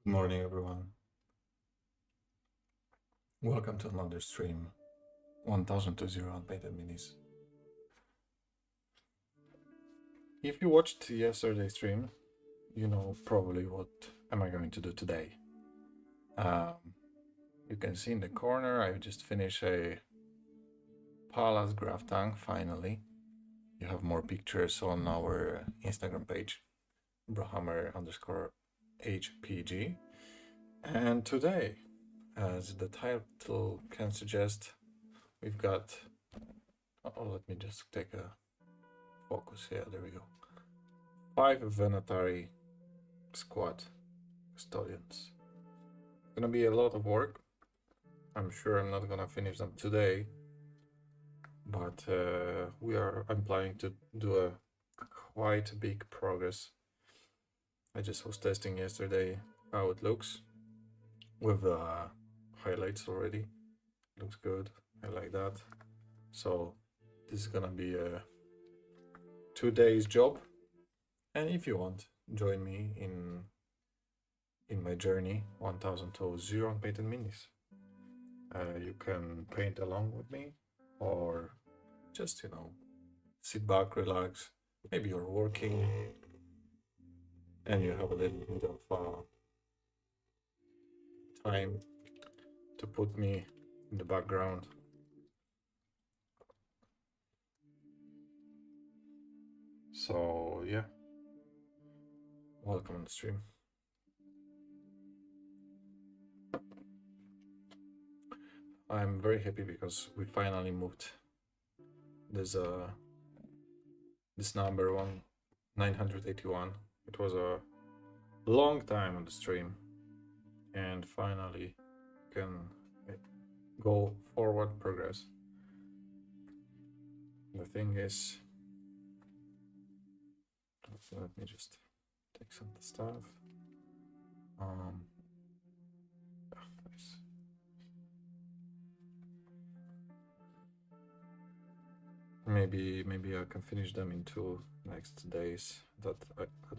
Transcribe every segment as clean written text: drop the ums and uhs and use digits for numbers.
Good morning, everyone. Welcome to another stream, 1020 unpainted minis. If you watched yesterday's stream, you know probably what am I going to do today. You can see in the corner, I just finished a Palace graph tank, finally. You have more pictures on our Instagram page, brohammer_HPG. And today, as the title can suggest, we've got... Oh, let me just take a focus here. There we go. 5 Venatari Squad Custodians. Gonna be a lot of work. I'm sure I'm not gonna finish them today, but I'm planning to do a quite big progress. I just was testing yesterday how it looks with highlights already. Looks good. I like that. So this is gonna be a 2 days job, and if you want, join me in my journey 1000 to 0 unpainted minis. You can paint along with me, or just, sit back, relax. Maybe you're working and you have a little bit of time to put me in the background. So yeah, welcome on the stream. I'm very happy because we finally moved this number 981. It was a long time on the stream, and finally can go forward, progress. The thing is, let me just take some stuff. Nice. Maybe I can finish them in 2 next days. That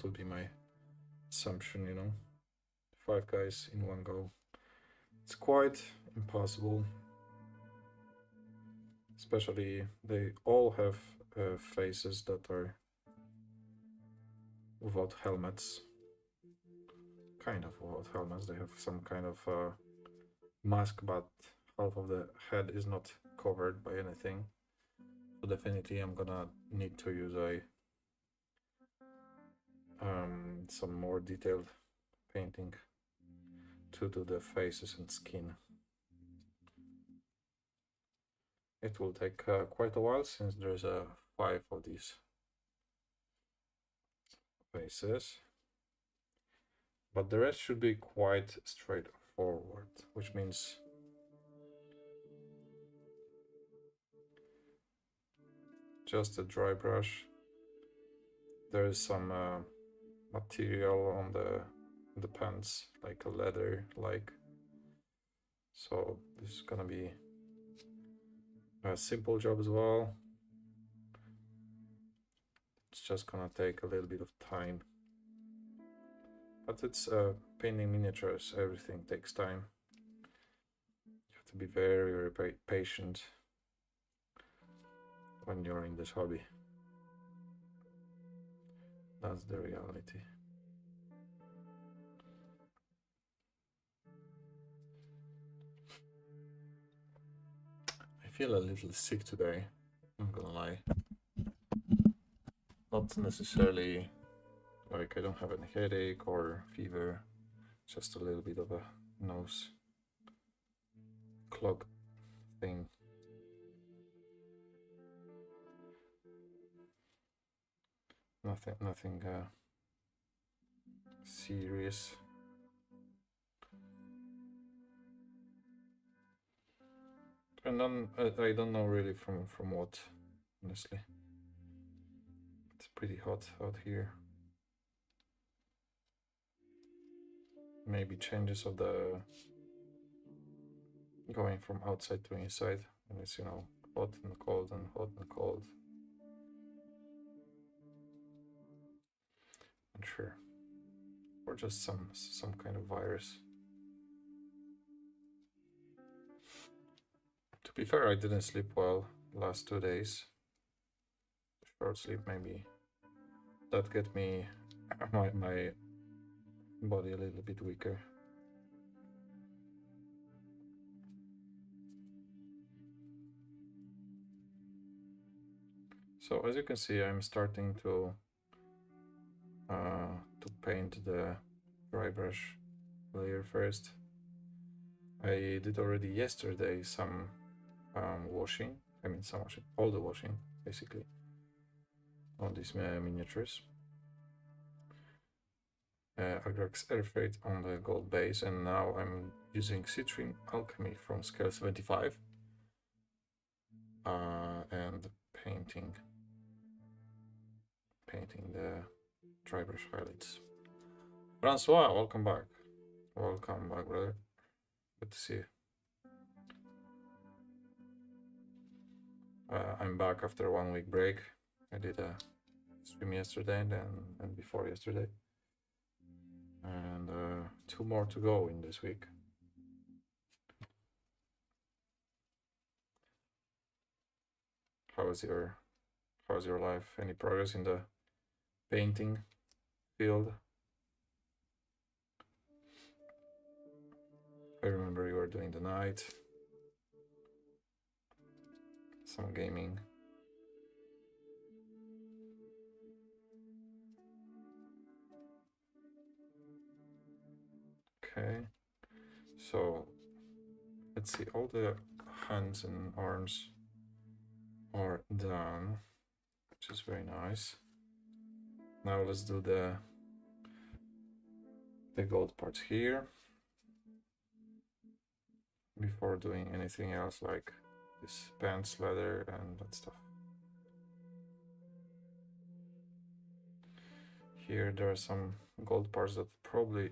would be my assumption, 5 guys in one go. It's quite impossible, especially they all have faces that are without helmets. Kind of without helmets. They have some kind of mask, but half of the head is not covered by anything. So definitely I'm gonna need to use some more detailed painting to do the faces and skin. It will take quite a while since there's 5 of these faces, but the rest should be quite straightforward, which means just a dry brush. There is some material on the pants, like a leather, so this is gonna be a simple job as well. It's just gonna take a little bit of time, but it's painting miniatures. Everything takes time. You have to be very, very patient when you're in this hobby. That's the reality. I feel a little sick today, I'm gonna lie. Not necessarily like I don't have any headache or fever, just a little bit of a nose clog thing. Nothing serious. And then I don't know really from what, honestly. It's pretty hot out here. Maybe changes of the going from outside to inside, and it's hot and cold and hot and cold. Not sure. or just some kind of virus. To be fair, I didn't sleep well last 2 days. Short sleep maybe. That get me my body a little bit weaker. So as you can see, I'm starting to paint the dry brush layer first. I did already yesterday some washing. I mean, some washing, all the washing basically on these miniatures. Agrax Air Freight on the gold base, and now I'm using Citrine Alchemy from scale 75 and painting the dry brush highlights. Francois, welcome back. Welcome back, brother. Good to see you. I'm back after 1 week break. I did a stream yesterday and before yesterday. And 2 more to go in this week. How's your life? Any progress in the painting field? I remember you were doing the night, some gaming. Okay, so let's see, all the hands and arms are done, which is very nice. Now let's do the gold parts here before doing anything else like this pants, leather, and that stuff. Here there are some gold parts that probably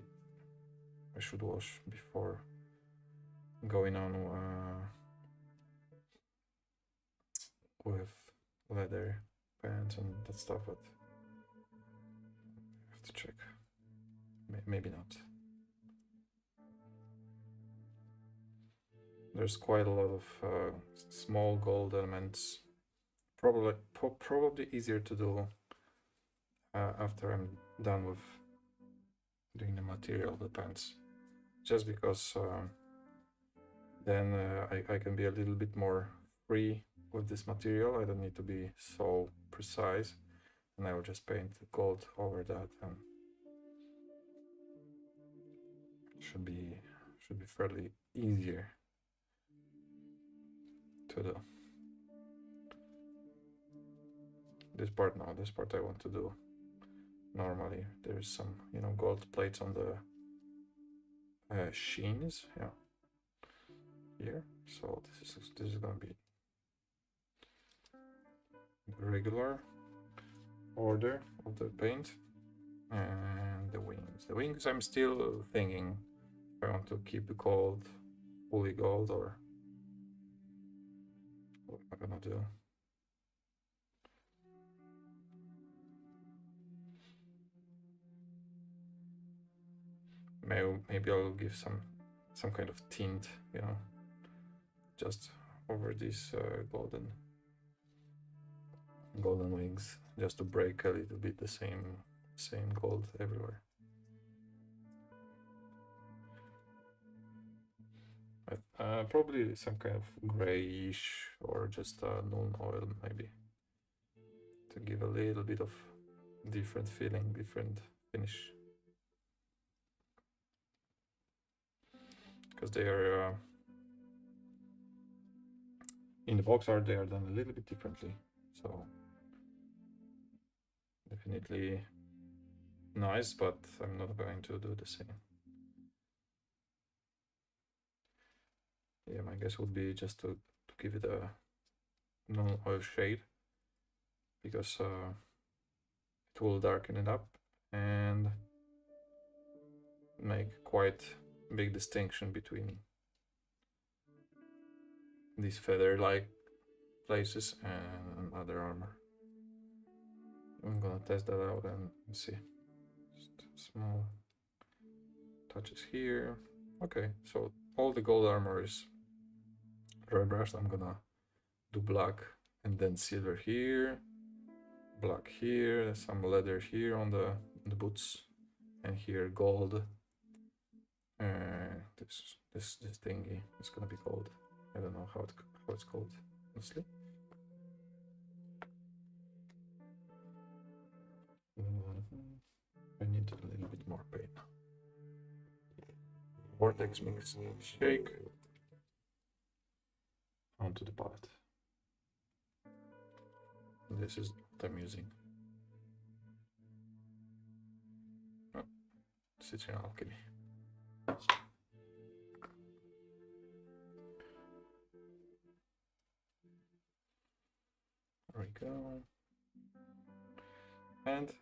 I should wash before going on with leather pants and that stuff, but I have to check. Maybe not. There's quite a lot of small gold elements. Probably easier to do after I'm done with doing the material, the pants, just because then I can be a little bit more free with this material. I don't need to be so precise, and I will just paint gold over that, and should be fairly easier to do. This part I want to do normally. There's some, you know, gold plates on the sheens, yeah, here. So this is gonna be the regular order of the paint. And the wings, I'm still thinking if I want to keep the gold, fully gold, or what am I gonna do? Maybe I'll give some kind of tint, you know, just over these golden wings, just to break a little bit the same gold everywhere. Probably some kind of grayish or just null oil, maybe, to give a little bit of different feeling, different finish. Because they are in the box art, they are done a little bit differently, so definitely nice, but I'm not going to do the same. Yeah, my guess would be just to give it a non-oil shade, because it will darken it up and make quite big distinction between these feather-like places and other armor. I'm gonna test that out and see. Just small touches here. Okay, so all the gold armor is dry brushed. I'm gonna do black and then silver here, black here, some leather here on the boots, and here gold. This thingy is gonna be gold. I don't know how it's called, honestly. I need a little bit more paint. Vortex mix shake onto the palette. This is what I'm using. Oh, Citron Alchemy. There we go. And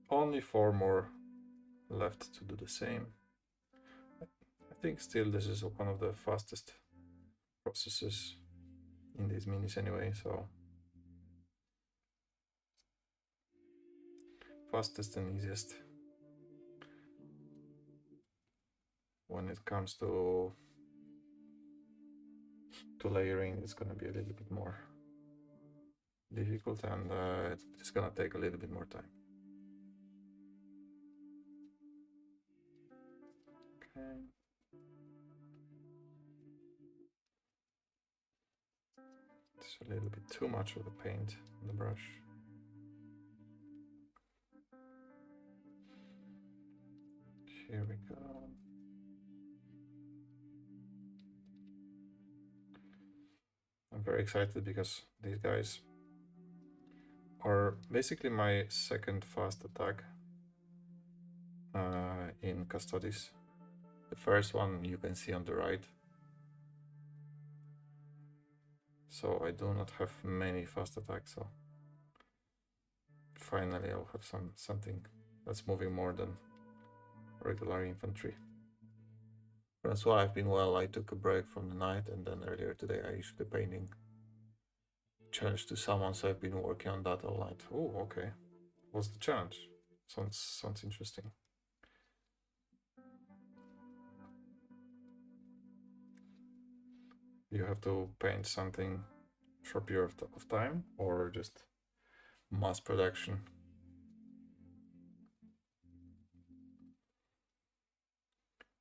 only 4 more left to do the same. I think still this is one of the fastest processes in these minis anyway, so fastest and easiest when it comes to layering. It's gonna be a little bit more difficult, and it's gonna take a little bit more time. Okay. It's a little bit too much of the paint on the brush. Here we go. I'm very excited because these guys are basically my second fast attack in Custodies. The first one you can see on the right. So I do not have many fast attacks, so finally I'll have something that's moving more than regular infantry. Francois, I've been well. I took a break from the night, and then earlier today I issued a painting challenge to someone, so I've been working on that all night. Oh, okay. What's the challenge? Sounds interesting. You have to paint something short period of time, or just mass production?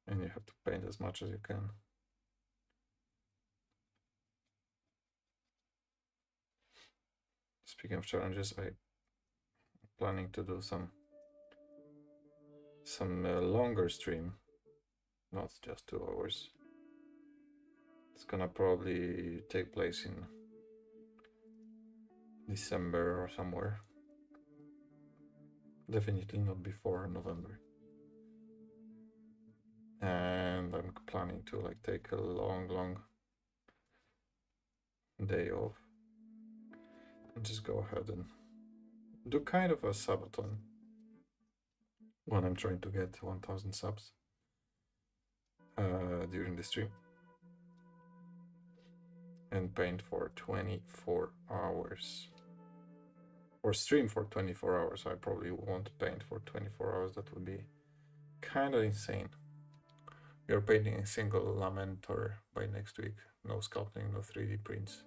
And you have to paint as much as you can. Speaking of challenges, I'm planning to do some longer stream, not just 2 hours. It's gonna probably take place in December or somewhere. Definitely not before November. And I'm planning to like take a long day off and just go ahead and do kind of a subathon when I'm trying to get 1000 subs during the stream, and paint for 24 hours, or stream for 24 hours. I probably won't paint for 24 hours. That would be kind of insane. We are painting a single Lamentor by next week. No sculpting, no 3D prints.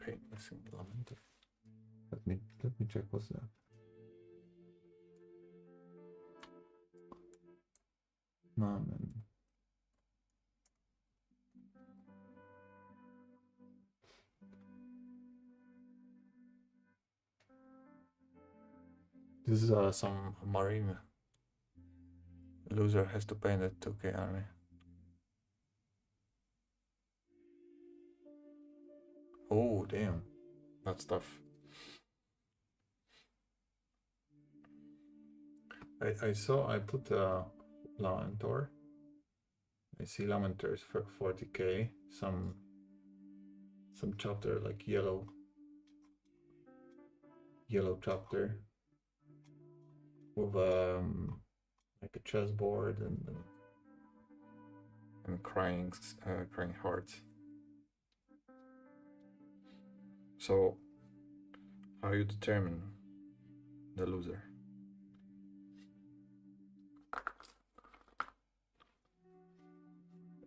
Paint a single Lamentor. Let me check what's that. Lamen. This is some marine loser has to paint a 2K army. Oh damn, that's tough. I saw, I put Lamentor. I see Lamentor is for 40k. Some chapter like yellow chapter with like a chessboard and crying hearts. So how you determine the loser?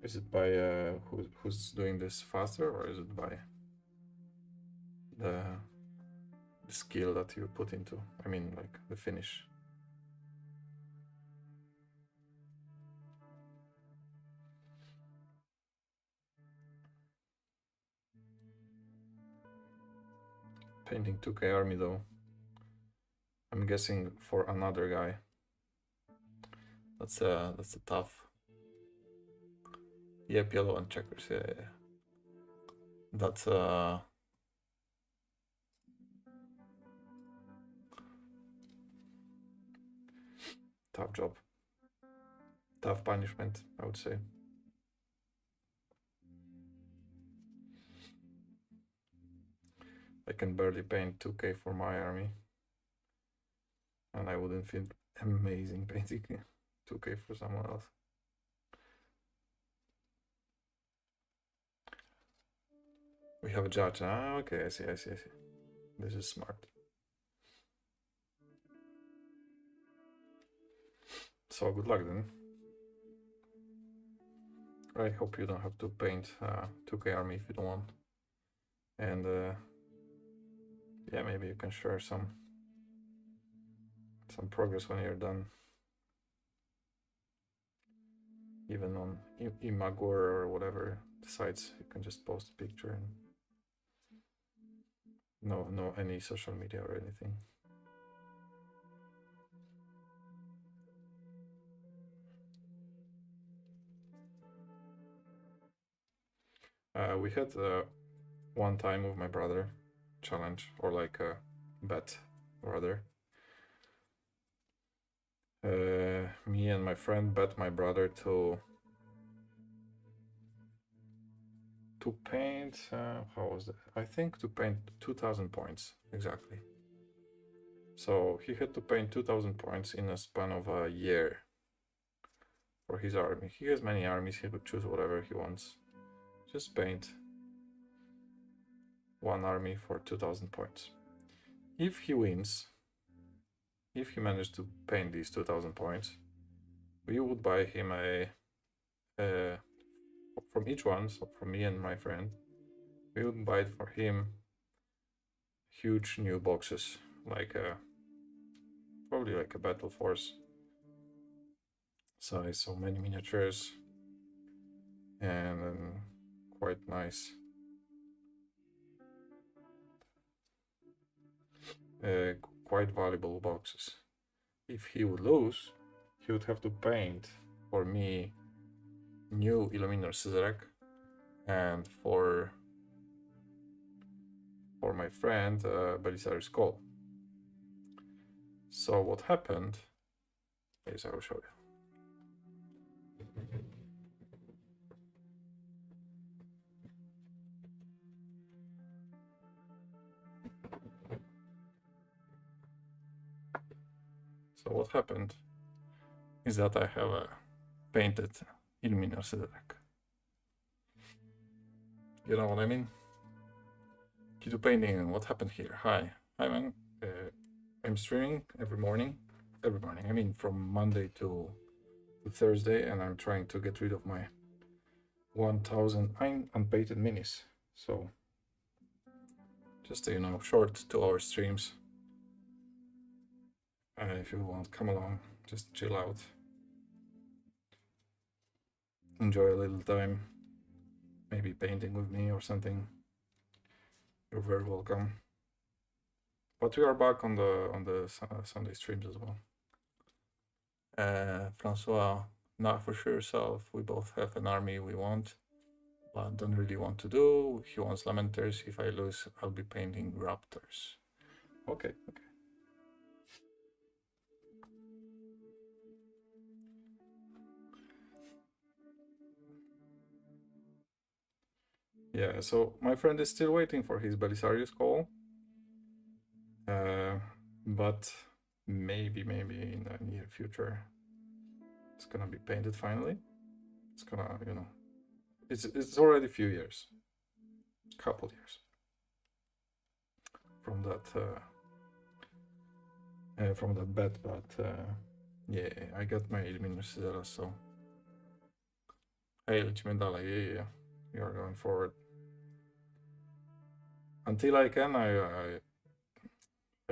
Is it by who's doing this faster, or is it by the skill that you put into? I mean, like the finish. Painting 2K army though. I'm guessing for another guy. That's a tough. Yep, yellow and checkers. Yeah. That's tough job. Tough punishment, I would say. I can barely paint 2K for my army. And I wouldn't feel amazing painting 2K for someone else. We have a judge. Ah, okay, I see. This is smart. So good luck then. I hope you don't have to paint 2K army if you don't want. And yeah, maybe you can share some progress when you're done. Even on Imagor or whatever sites, you can just post a picture and no any social media or anything. We had one time with my brother challenge, or like a bet rather. Me and my friend bet my brother to paint, how was that? I think to paint 2000 points, exactly. So he had to paint 2000 points in a span of a year for his army. He has many armies, he could choose whatever he wants. Just paint one army for 2000 points. If he wins, if he managed to paint these 2000 points, we would buy him from each one, so from me and my friend, we would buy for him huge new boxes, like probably like a battle force size, so many miniatures and quite nice quite valuable boxes. If he would lose, he would have to paint for me new Illuminor Sizarek, and for my friend Venatari Squad. So what happened is, I will show you. So what happened is that I have a painted Illuminor Sizarek. You know what I mean? Keto painting, and what happened here? Hi man. I'm streaming every morning. I mean from Monday to Thursday, and I'm trying to get rid of my 1000 unpainted minis. So just short 2-hour streams. If you want, come along, just chill out, enjoy a little time, maybe painting with me or something. You're very welcome. But we are back on the Sunday streams as well. Francois, not for sure self. We both have an army we want, but don't really want to do. He wants Lamenters. If I lose, I'll be painting Raptors. Okay. Yeah, so my friend is still waiting for his Belisarius call. But maybe in the near future it's gonna be painted finally. It's gonna, it's already a few years, couple years from that bet, but yeah, I got my Illuminor Sidera, so Hej, lecimy dalej. Yeah. We are going forward. Until I can, I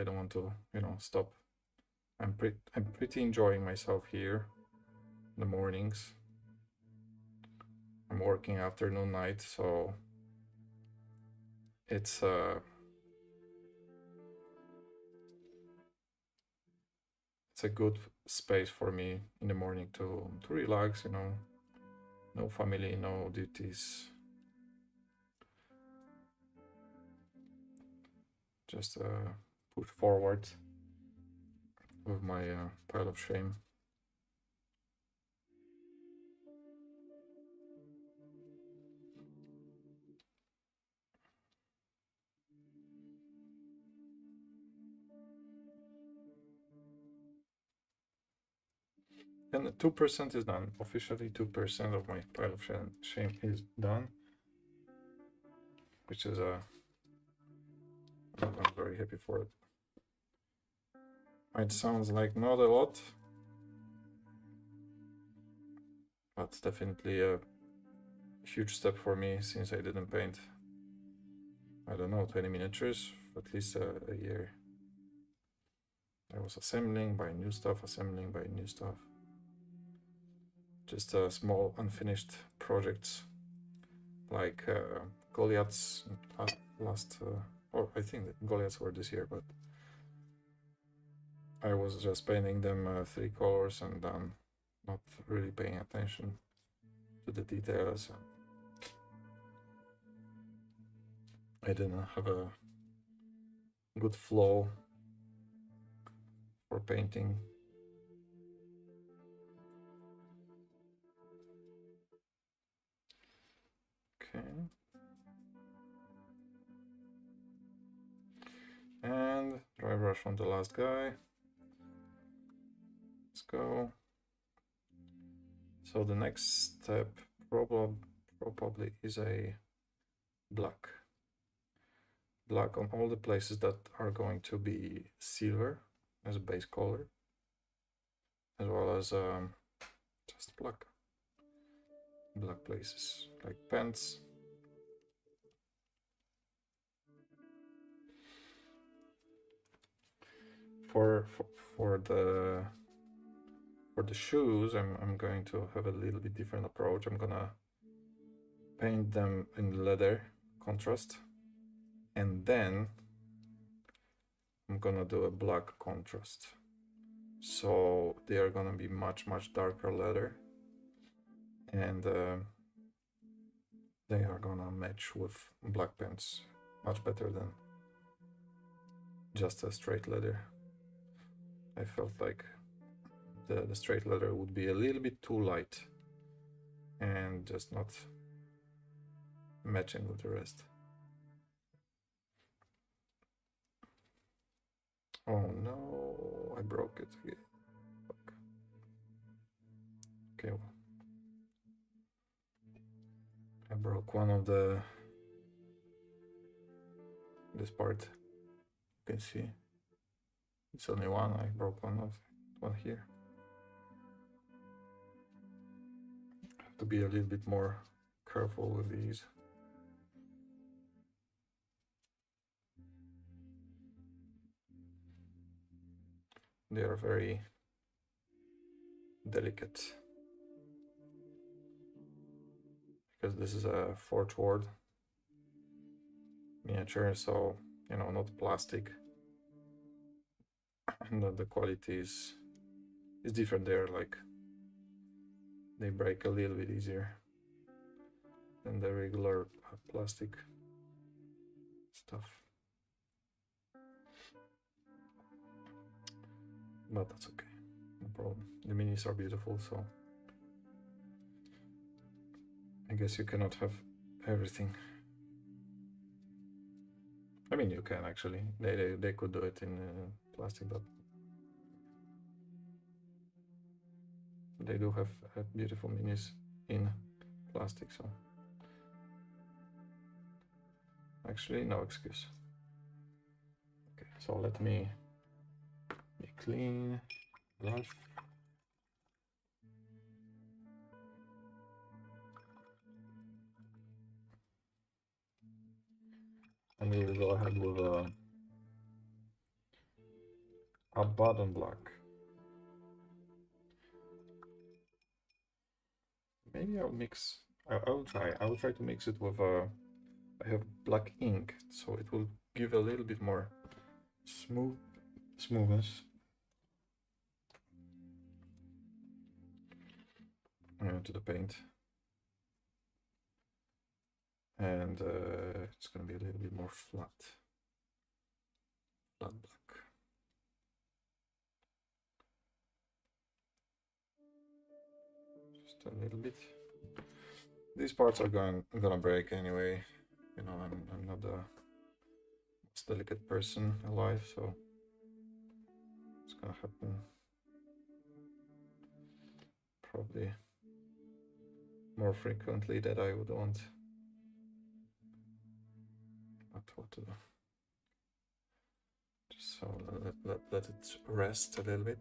don't want to, you know, stop. I'm pretty enjoying myself here in the mornings. I'm working afternoon, night, so it's a good space for me in the morning to relax, you know. No family, no duties. Just push forward with my pile of shame. And 2% is done. Officially, 2% of my pile of shame is done, which is I'm very happy for it. It sounds like not a lot, but it's definitely a huge step for me since I didn't paint, I don't know, 20 miniatures for at least a year. I was assembling, buying new stuff, assembling, buying new stuff. Just small unfinished projects like Goliaths last or I think that Goliaths were this year, but I was just painting them 3 colors and then not really paying attention to the details. I didn't have a good flow for painting. Okay. And dry brush on the last guy. Let's go. So the next step probably is a black. Black on all the places that are going to be silver as a base color, as well as just black places like pants. For the shoes, I'm going to have a little bit different approach. I'm gonna paint them in leather contrast, and then I'm gonna do a black contrast. So they are gonna be much darker leather, and they are gonna match with black pants much better than just a straight leather. I felt like the straight leather would be a little bit too light and just not matching with the rest. Oh no, I broke it again. Fuck. Okay, well, I broke one of this part. You can see it's only one. I broke one here. I have to be a little bit more careful with these. They are very delicate because this is a Forge World miniature, so you know, not plastic, and the quality is different there. Like they break a little bit easier than the regular plastic stuff, but that's okay, no problem. The minis are beautiful, so I guess you cannot have everything. I mean, you can actually. They could do it in plastic, but they do have beautiful minis in plastic, so actually no excuse. Okay, so let me be clean brush. and we'll go ahead with a bottom black. Maybe I'll mix. I will try. I will try to mix it with I have black ink, so it will give a little bit more smoothness to the paint, and it's gonna be a little bit more flat black. Just a little bit. These parts are gonna break anyway. You know, I'm not the most delicate person alive, so it's gonna happen probably more frequently than I would want. But what to do? Just so let it rest a little bit.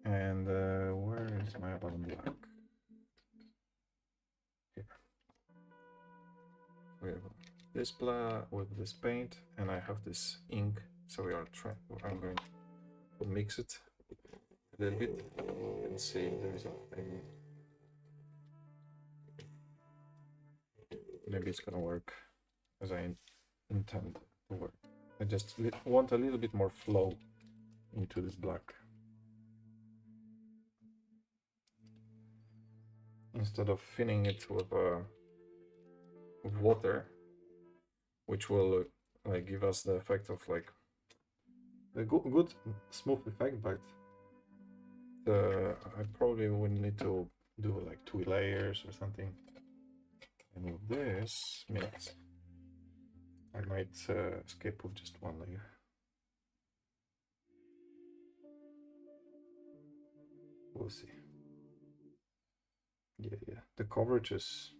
And where is my bottom black? Here. We have this black with this paint, and I have this ink. So we are trying. I'm going to mix it a little bit and see the result. Maybe it's gonna work as I intend to work. I just want a little bit more flow into this black. Instead of thinning it with water, which will like give us the effect of like a good smooth effect, but I probably would need to do like 2 layers or something. And with this mix, I might escape with just 1 layer. We'll see. Yeah. The coverage is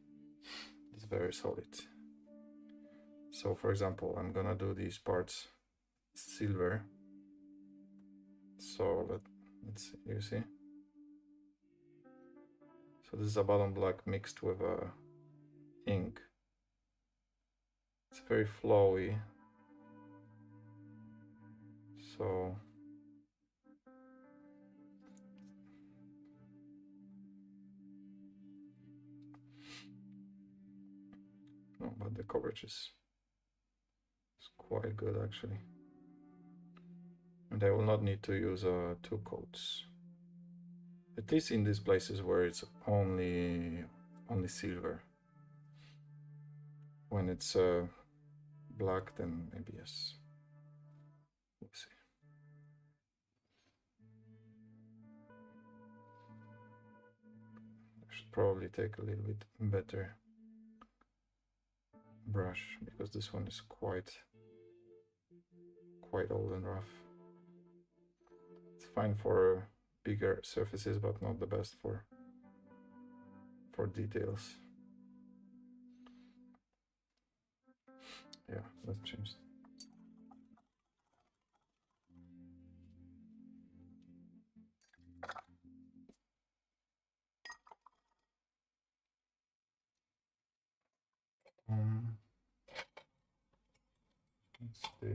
very solid. So for example, I'm gonna do these parts silver. So let's see, you see? So this is a bottom black mixed with ink. It's very flowy. So no, but the coverage is quite good actually. And I will not need to use 2 coats. At least in these places where it's only silver. When it's black, then maybe yes. We'll see. I should probably take a little bit better brush because this one is quite old and rough. It's fine for bigger surfaces, but not the best for details. Yeah, let's change. Let's take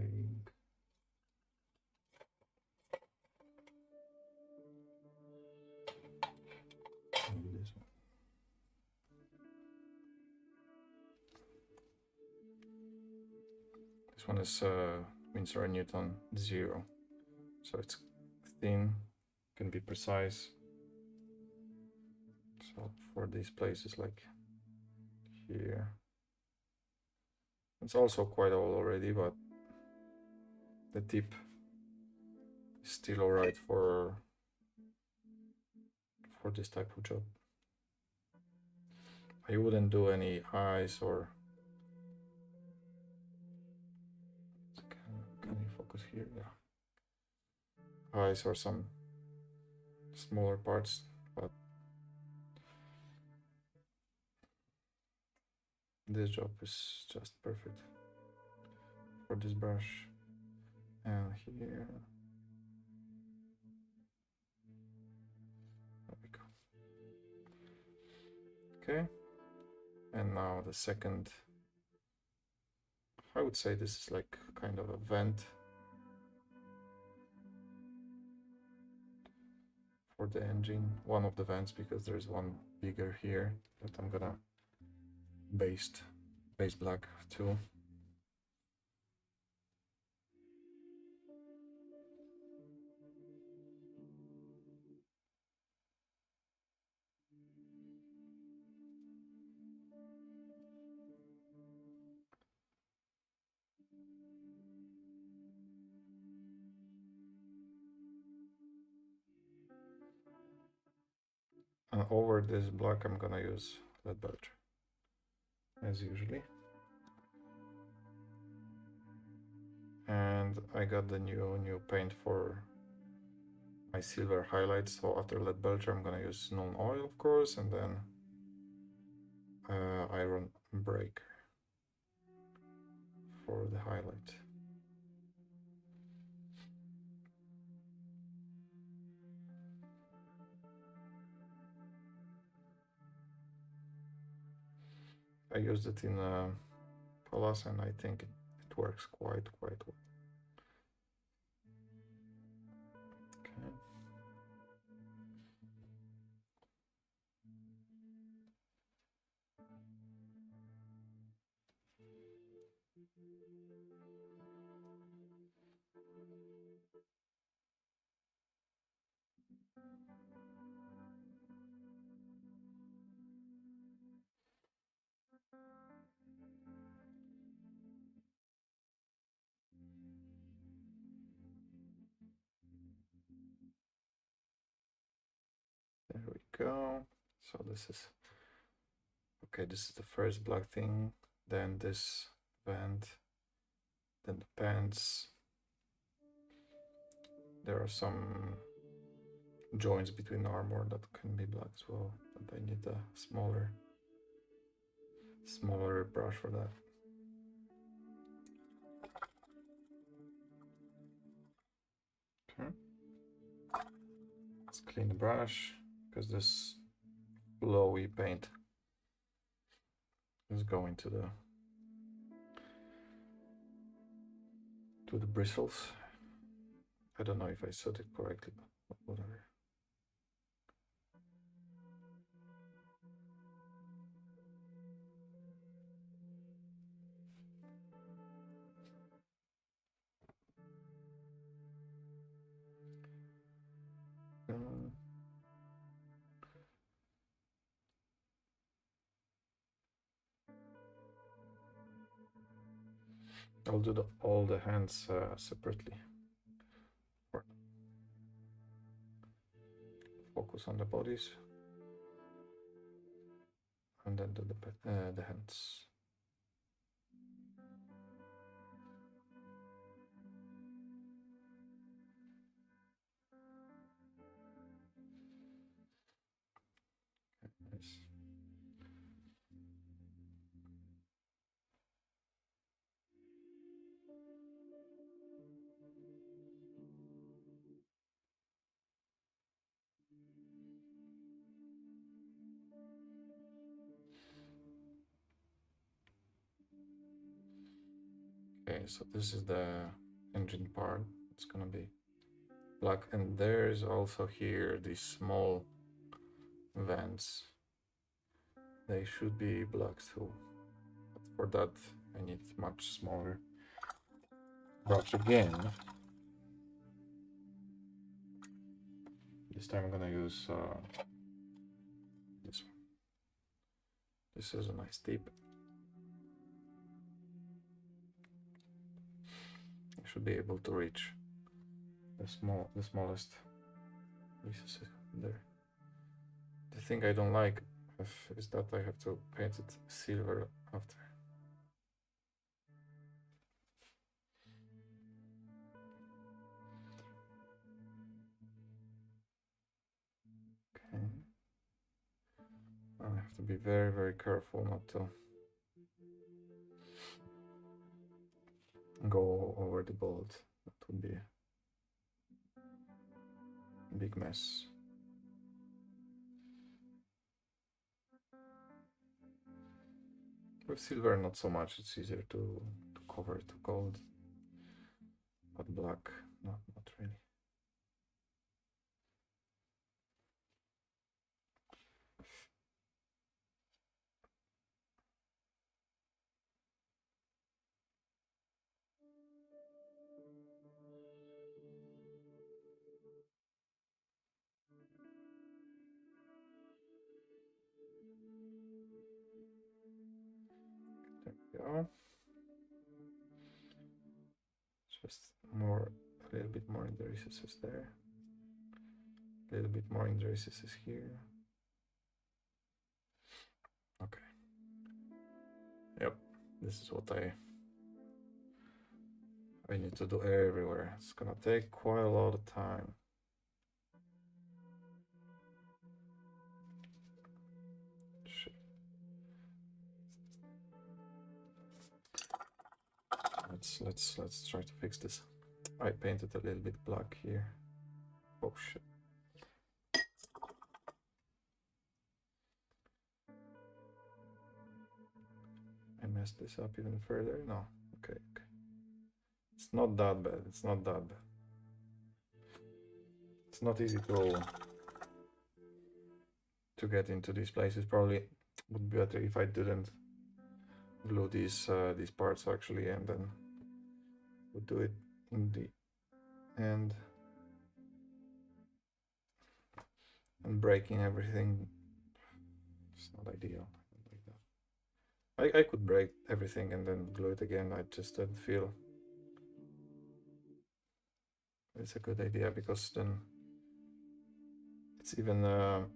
maybe this one. This one is Winsor & Newton 0, so it's thin, can be precise. So for these places like here, it's also quite old already, but the tip is still alright for this type of job. I wouldn't do any eyes or can you focus here? Yeah, eyes or some smaller parts, but this job is just perfect for this brush. And here, there we go. Okay, and now the second I would say this is like kind of a vent for the engine, one of the vents, because there's one bigger here that I'm gonna base black too. And over this black I'm gonna use lead belcher as usually. And I got the new paint for my silver highlights. So after lead belcher I'm gonna use non-oil, of course, and then iron breaker for the highlight. I used it in Palace and I think it works quite well. Okay. There we go. So this is okay. This is the first black thing. Then this vent. Then the pants. There are some joints between armor that can be black as well, but I need a smaller brush for that. Okay. Let's clean the brush because this glowy paint is going to the bristles. I don't know if I said it correctly, but whatever. I'll do all the hands separately. Focus on the bodies, and then do the hands. Nice. Okay, so this is the engine part. It's gonna be black, and there's also here these small vents. They should be black too, but for that I need much smaller brush again. This time I'm gonna use this one. This is a nice tip. I should be able to reach the smallest pieces there. The thing I don't like is that I have to paint it silver after. Okay. I have to be very careful not to go over the bolt. That would be a big mess. With silver, not so much. It's easier to cover to gold, but black, not really. There we go. Just more, a little bit more in the recesses there. A little bit more in the recesses here. Okay. Yep, this is what I need to do everywhere. It's gonna take quite a lot of time. Shit. Let's try to fix this. I painted a little bit black here. Oh shit. I messed this up even further. No. Okay. It's not that bad. It's not that bad. It's not easy to get into these places. Probably would be better if I didn't glue these parts actually, and then would do it in the end and breaking everything. It's not ideal. I could break everything and then glue it again. I just didn't feel it's a good idea, because then it's even a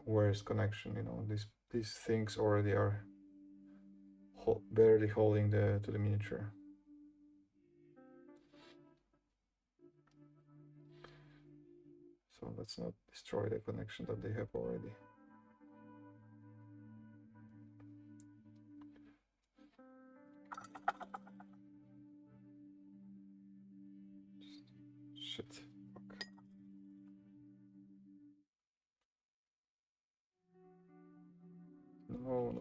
worse connection. You know, these things already are barely holding to the miniature. So let's not destroy the connection that they have already. Shit. Fuck. No.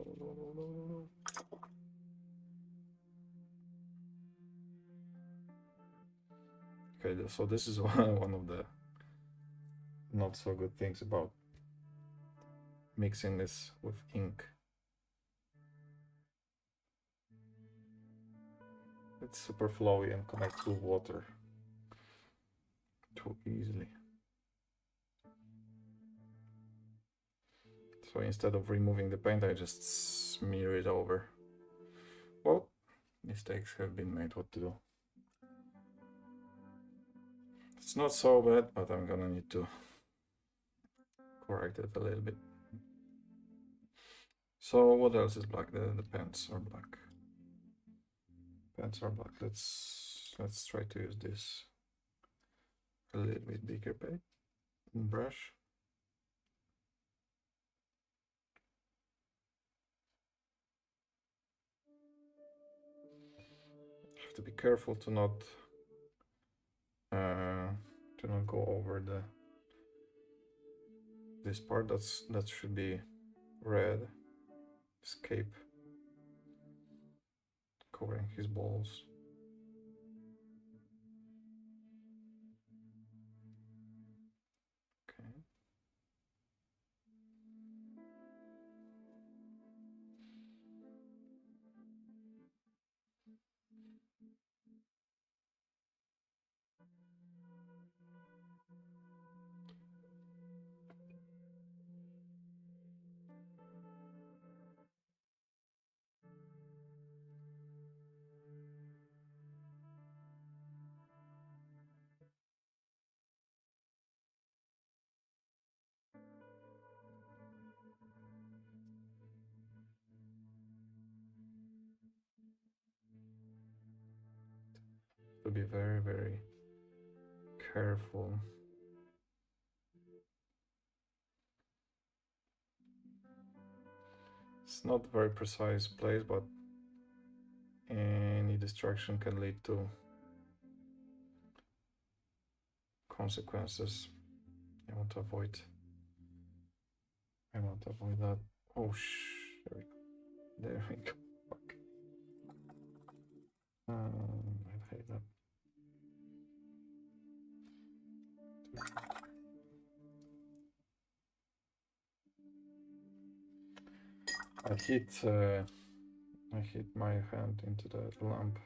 Okay, so this is one of the not so good things about mixing this with ink. It's super flowy and connects to water too easily. So instead of removing the paint, I just smear it over. Well, mistakes have been made. What to do? It's not so bad, but I'm gonna need to correct it a little bit. So what else is black? The pants are black. Pants are black. Let's try to use this a little bit bigger paint brush. Have to be careful to not go over this part that should be red. Escape covering his balls. Okay. To be very, very careful. It's not a very precise place, but any distraction can lead to consequences. I want to avoid that. Oh, there we go. Fuck. I hit my hand into the lamp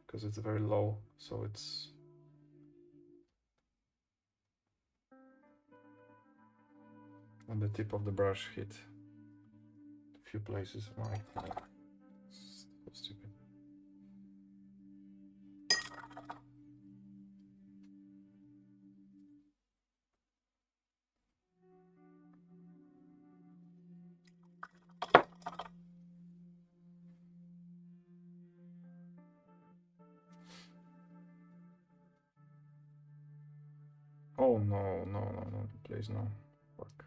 because it's very low, so it's and the tip of the brush hit a few places. Like so stupid. Oh no, no, no, no, please no. Fuck.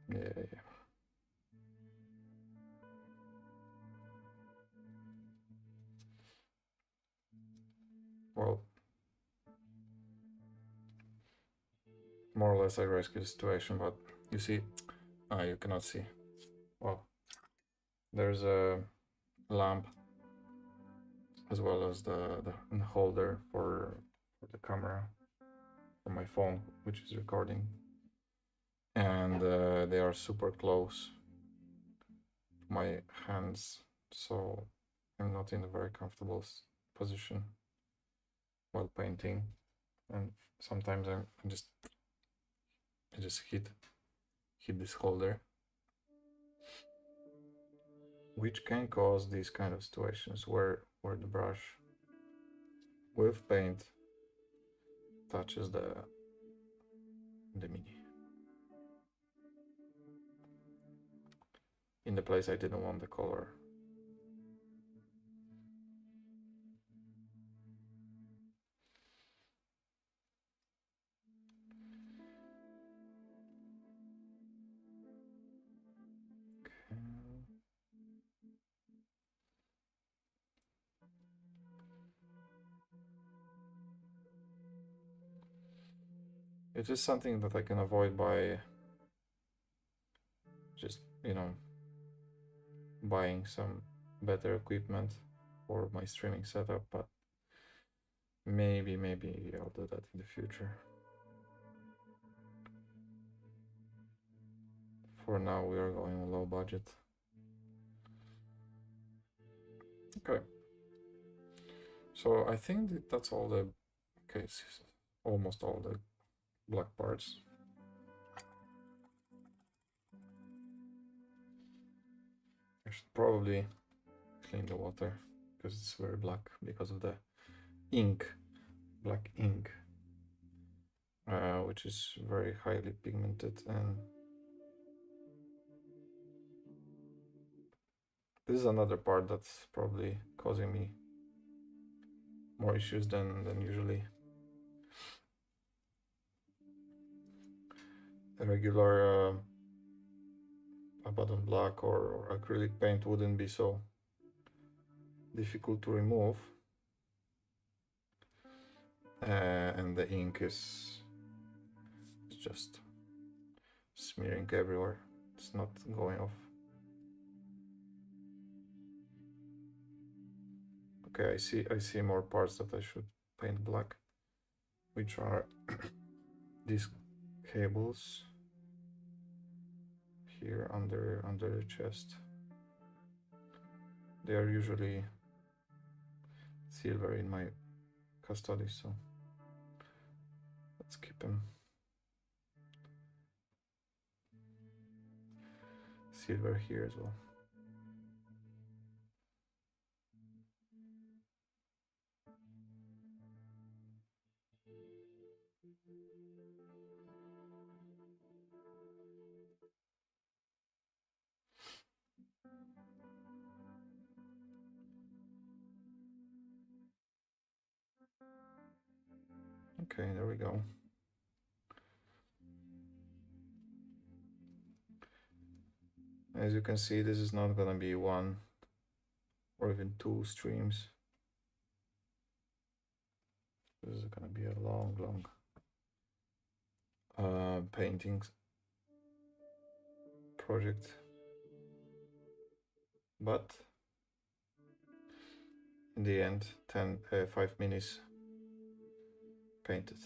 Yeah. Well, more or less I rescue the situation, but you see, you cannot see. Well, there's a lamp as well as the holder for the camera for my phone, which is recording, and they are super close to my hands, so I'm not in a very comfortable position while painting, and sometimes I just hit this holder, which can cause these kind of situations where the brush with paint touches the mini in the place I didn't want the color. It is something that I can avoid by just, you know, buying some better equipment for my streaming setup, but maybe I'll do that in the future. For now, we are going low budget. Okay. So I think that's all the cases, almost all the black parts. I should probably clean the water because it's very black because of the ink, black ink, which is very highly pigmented, and this is another part that's probably causing me more issues than usually. A regular button black or acrylic paint wouldn't be so difficult to remove, and the ink is just smearing everywhere. It's not going off. Okay, I see more parts that I should paint black, which are these cables here under the chest. They are usually silver in my custody, so let's keep them silver here as well. Okay, there we go. As you can see, this is not gonna be one or even two streams. This is gonna be a long painting project, but in the end, 5 minutes painted.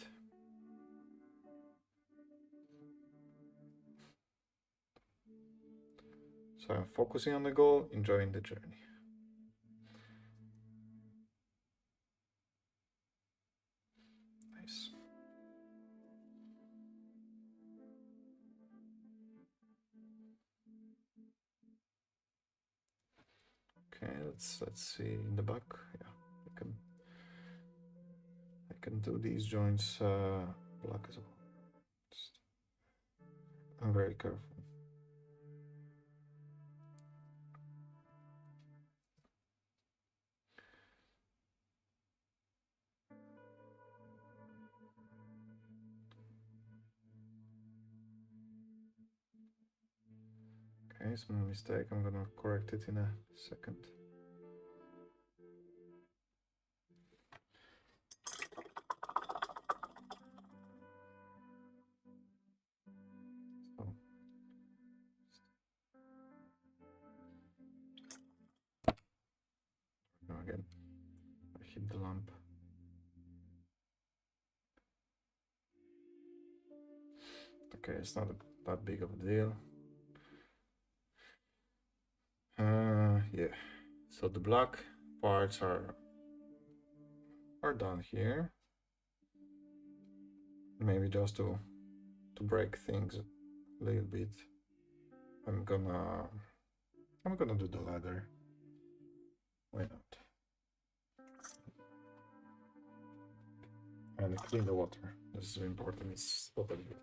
So I'm focusing on the goal, enjoying the journey. Nice. Okay, let's see in the back. Yeah, I can do these joints black as well. I'm very careful. Okay, small mistake. I'm gonna correct it in a second. So. No, again, I hit the lamp. Okay, it's not that big of a deal. Yeah. So the black parts are done here. Maybe just to break things a little bit, I'm gonna do the ladder. Why not? And clean the water. This is important. It's totally good.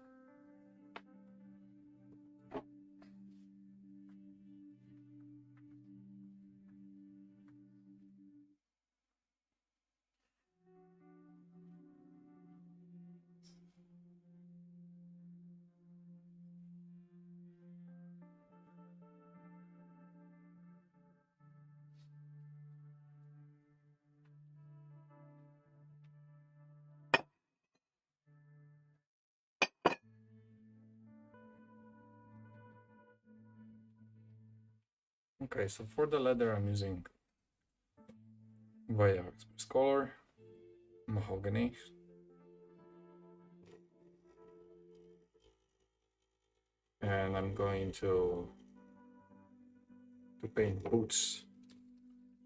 Okay, so for the leather, I'm using Via Express Color, Mahogany, and I'm going to paint boots,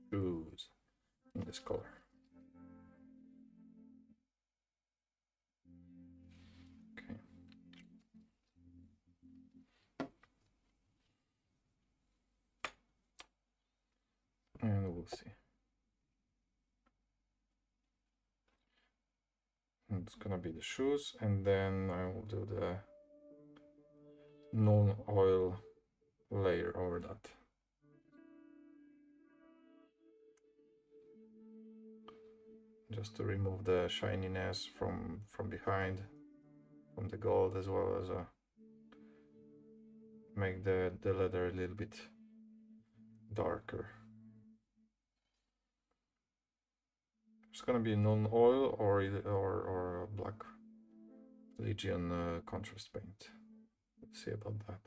shoes in this color. Okay. And we'll see. It's gonna be the shoes, and then I will do the non-oil layer over that. Just to remove the shininess from behind, from the gold, as well as make the leather a little bit darker. It's gonna be non-oil or black Legion contrast paint. Let's see about that.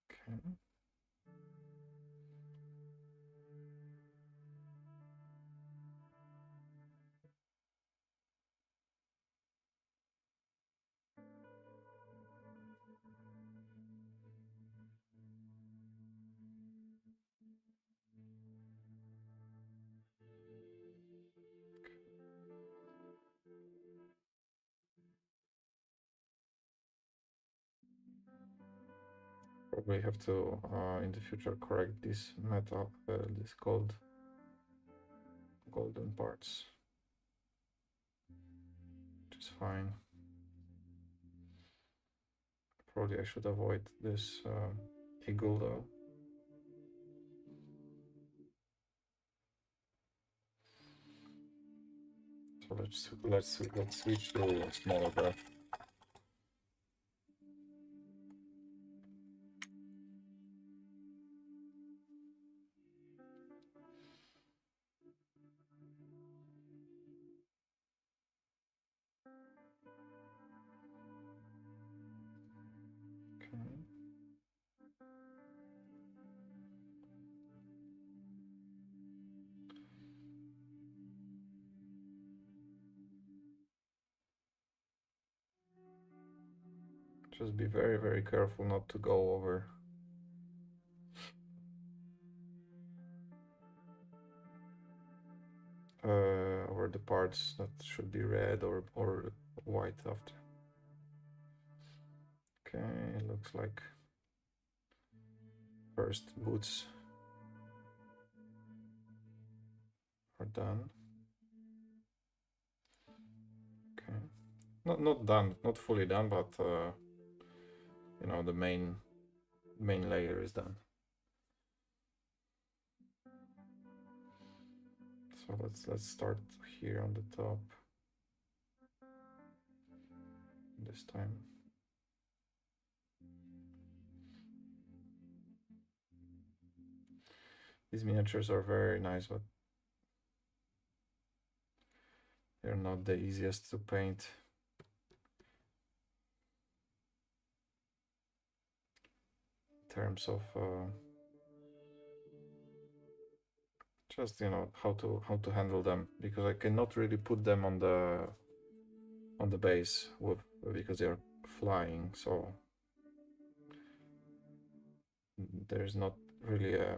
Okay. Probably have to in the future correct this metal, this golden parts, which is fine. Probably I should avoid this eagle though. So let's switch to a smaller brush. Just be very, very careful not to go over over the parts that should be red or white after. Okay, looks like first boots are done. Okay, not done, not fully done, but you know, the main layer is done. So let's start here on the top this time. These miniatures are very nice, but they're not the easiest to paint. In terms of just, you know, how to handle them, because I cannot really put them on the base because they are flying, so there's not really a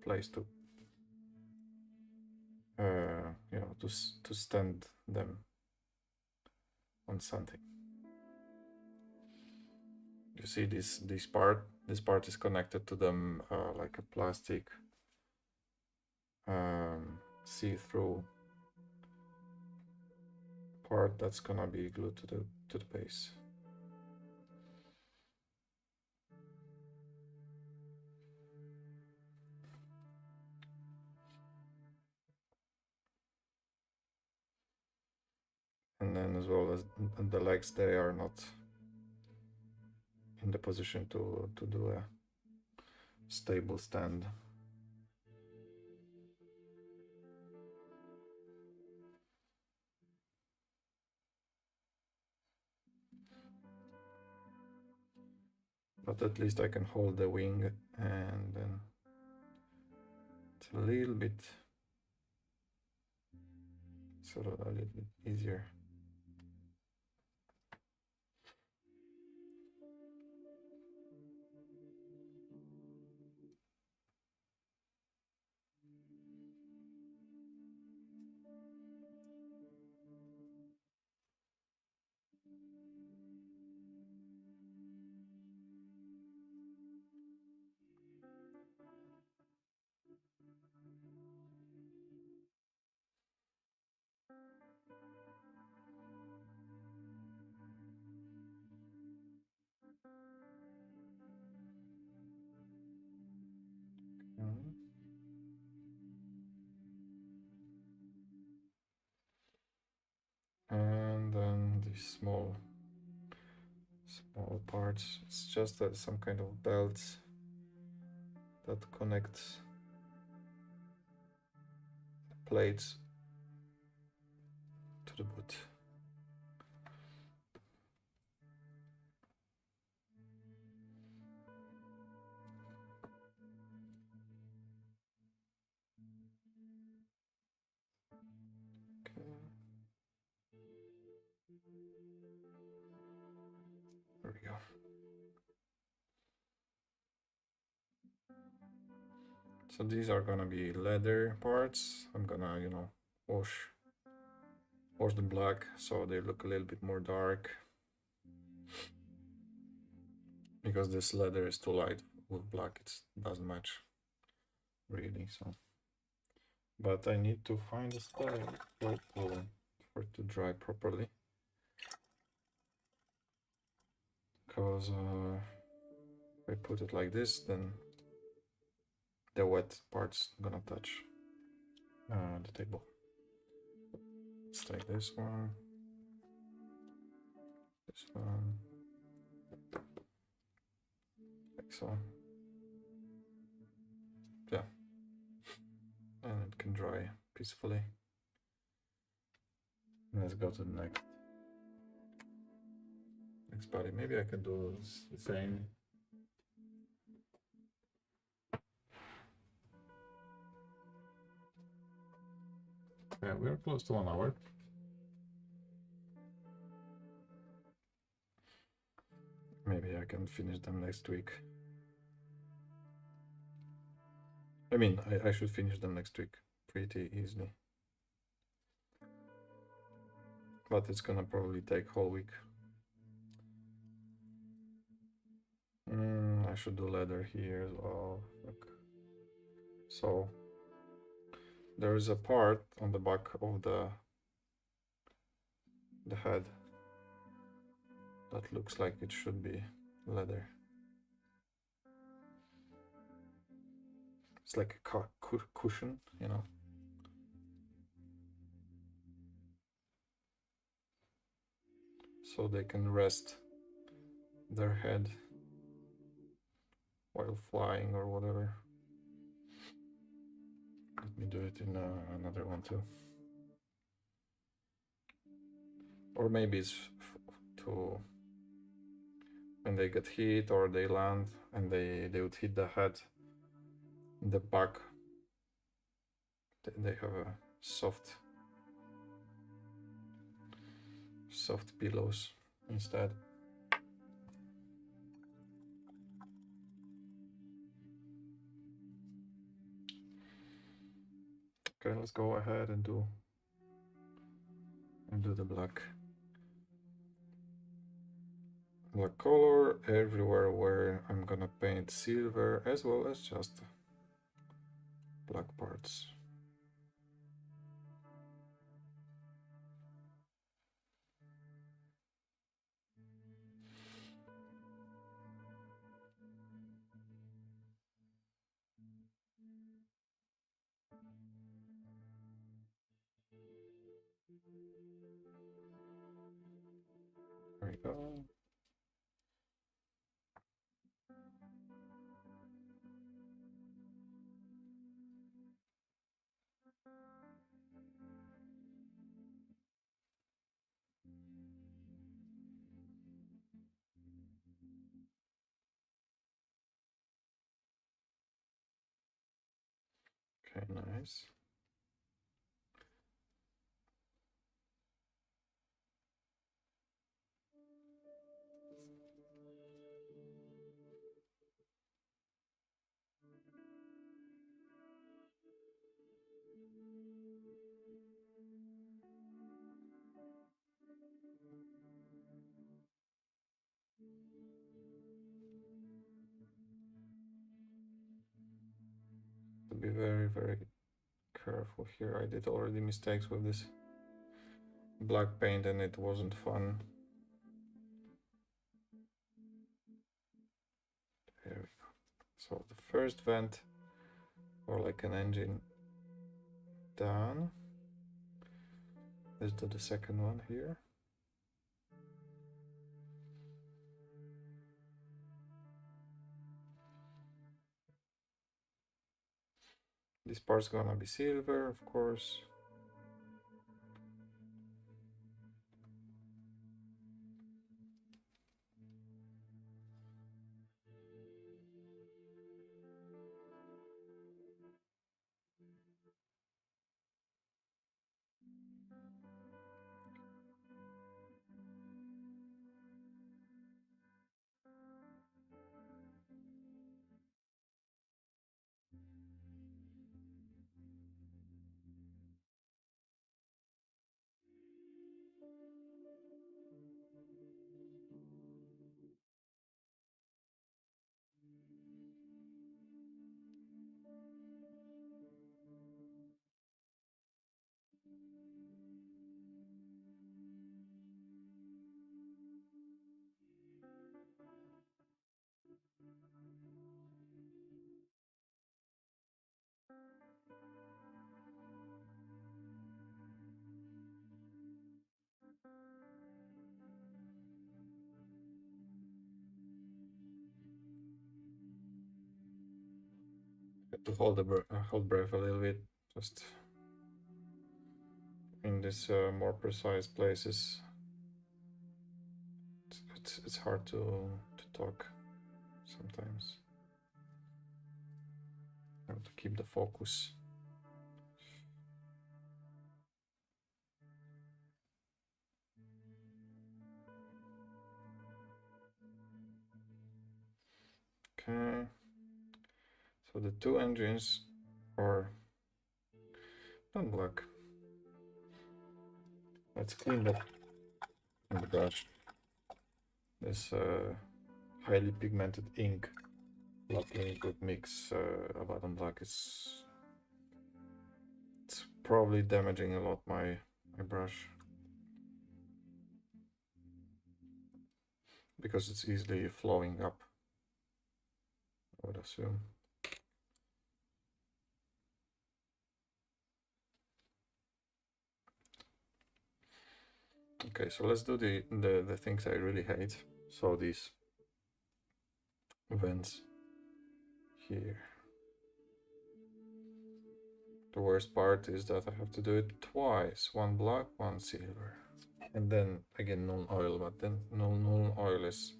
place to you know, to stand them on something. You see this part is connected to them like a plastic see-through part that's gonna be glued to the base. And then as well as the legs, they are not in the position to do a stable stand. But at least I can hold the wing, and then it's a little bit easier. And then these small parts, it's just some kind of belts that connects the plates to the boot. Okay. There we go. So these are gonna be leather parts. I'm gonna, you know, wash them black so they look a little bit more dark, because this leather is too light with black. It doesn't match really. So, but I need to find a spot for it to dry properly, because if I put it like this, then the wet part's gonna touch the table. Let's take this one, like so. Yeah, and it can dry peacefully. Let's go to the next body. Maybe I can do the same. Yeah, we're close to 1 hour. I can finish them next week. I mean, I should finish them next week pretty easily. But it's gonna probably take whole week. I should do leather here as well. Look. So there is a part on the back of the head that looks like it should be leather. It's like a cushion, you know. So they can rest their head while flying or whatever. Let me do it in another one too. Or maybe it's to when they get hit or they land and they would hit the head in the back. They have a soft pillows instead. Okay, let's go ahead and do the black color everywhere where I'm gonna paint silver, as well as just black parts. There we go. Okay, nice. To be very, very careful here. I did already mistakes with this black paint and it wasn't fun. There we go. So the first vent, or like an engine, done. Let's do the second one here. This part's gonna be silver, of course. To hold hold breath a little bit, just in this more precise places. It's hard to talk sometimes. I have to keep the focus. Okay. So the two engines are done black. Let's clean up the brush. This highly pigmented ink, black ink with mix bottom black it's probably damaging a lot my brush because it's easily flowing up, I would assume. Okay, so let's do the things I really hate. So these vents here. The worst part is that I have to do it twice, one black, one silver. And then again null oil, but then null oil is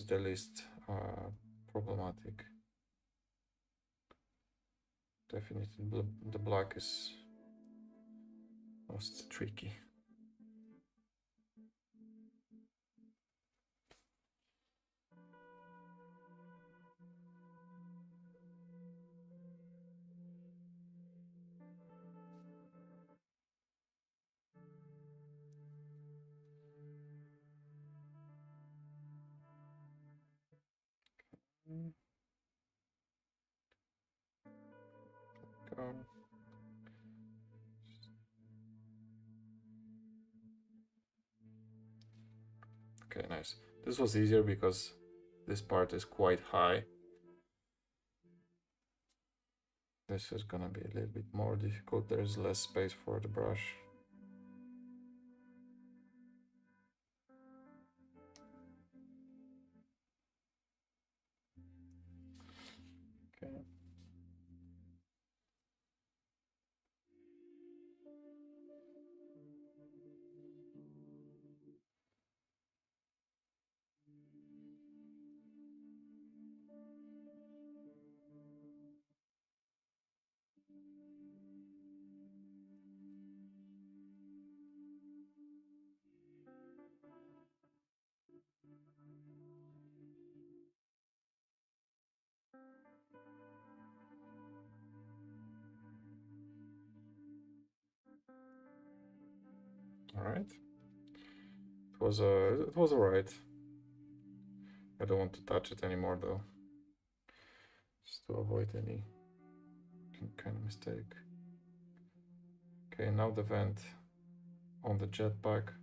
the least problematic. Definitely the black is most tricky. Go. Okay, nice. This was easier because this part is quite high. This is gonna be a little bit more difficult. There's less space for the brush. Okay. All right. It was alright. I don't want to touch it anymore though, just to avoid any kind of mistake. Okay, now the vent on the jetpack.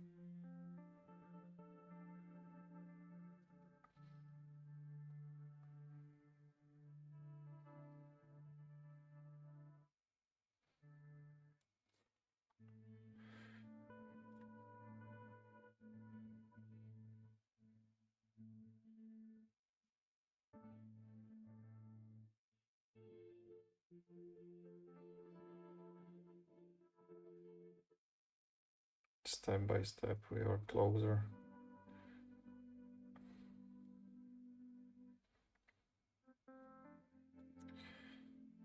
Step by step, we are closer.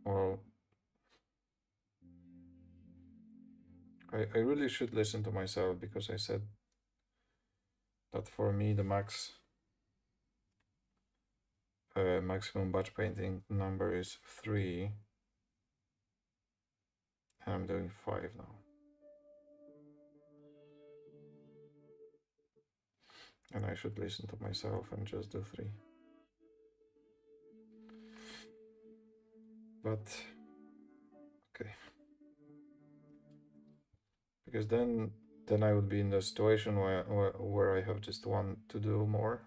Well, I really should listen to myself because I said that for me the maximum batch painting number is 3, and I'm doing 5 now. And I should listen to myself and just do 3. But okay, because then I would be in the situation where I have just one to do more.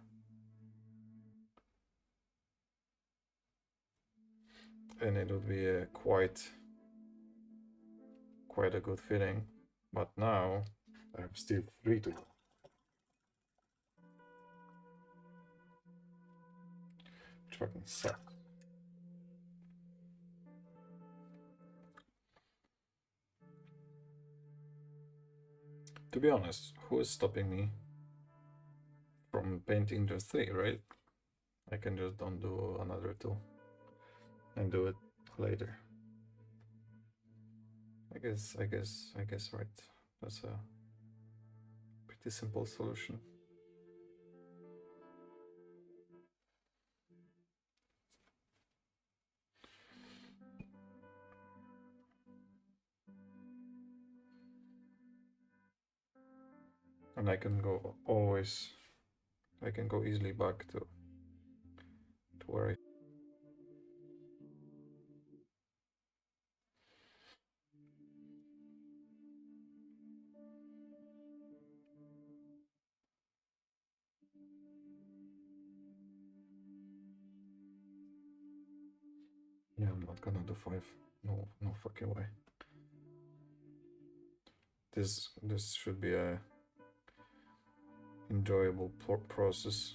And it would be a quite a good feeling. But now I have still 3 to go. Which fucking sucks. To be honest, who is stopping me from painting just 3, right? I can just don't do another 2 and do it later. I guess right. That's a pretty simple solution. And I can go always, I can go easily back to where I... Yeah, I'm not gonna do 5. No, no fucking way. This should be a enjoyable process.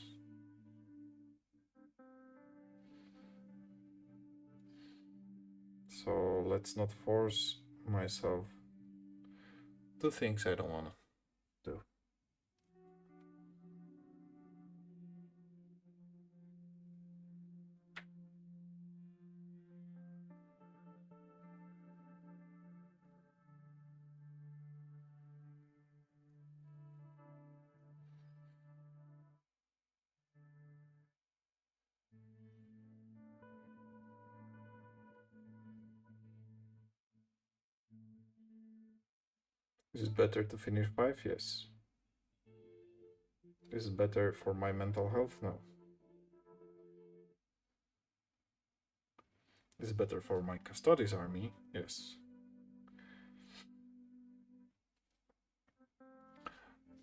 So let's not force myself to things I don't wanna do. Is it better to finish 5? Yes. Is it better for my mental health? No. Is it better for my Custodian army? Yes.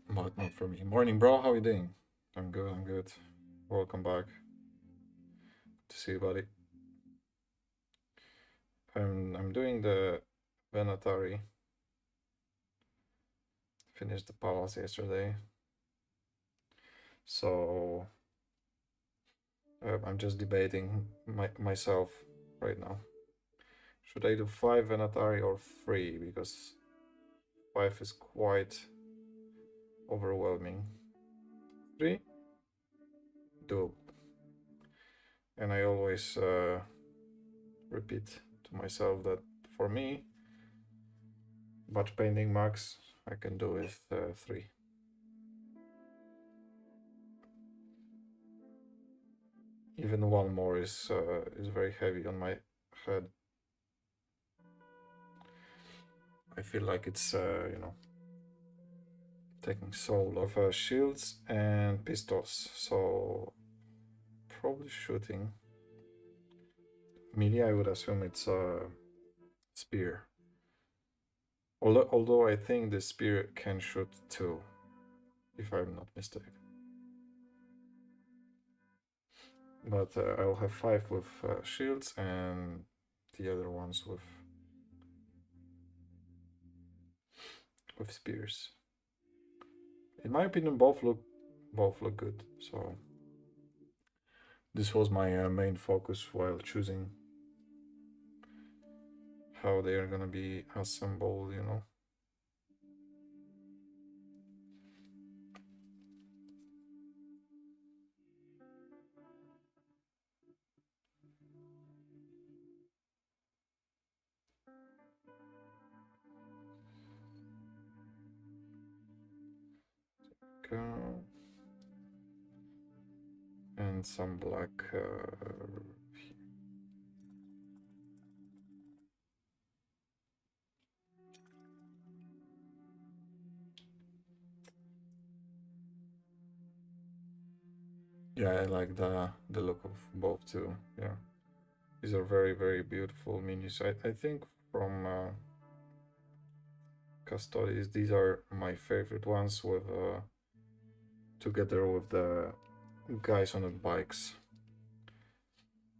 But not for me. Morning, bro. How you doing? I'm good. I'm good. Welcome back. Good to see you, buddy. I'm doing the Venatari. Finished the palace yesterday. So I'm just debating myself right now. Should I do 5 Venatari or 3? Because 5 is quite overwhelming. 3? Do. And I always repeat to myself that for me, batch painting max I can do with 3. Even one more is very heavy on my head. I feel like it's you know, taking so long of shields and pistols, so probably shooting. Melee, I would assume it's a spear. Although I think the spear can shoot 2, if I'm not mistaken. But I'll have 5 with shields and the other ones with spears. In my opinion, both look good. So this was my main focus while choosing how they are gonna be assembled, you know. Go. And some black yeah, I like the look of both too. Yeah, these are very beautiful minis. I think from Custodians, these are my favorite ones with together with the guys on the bikes.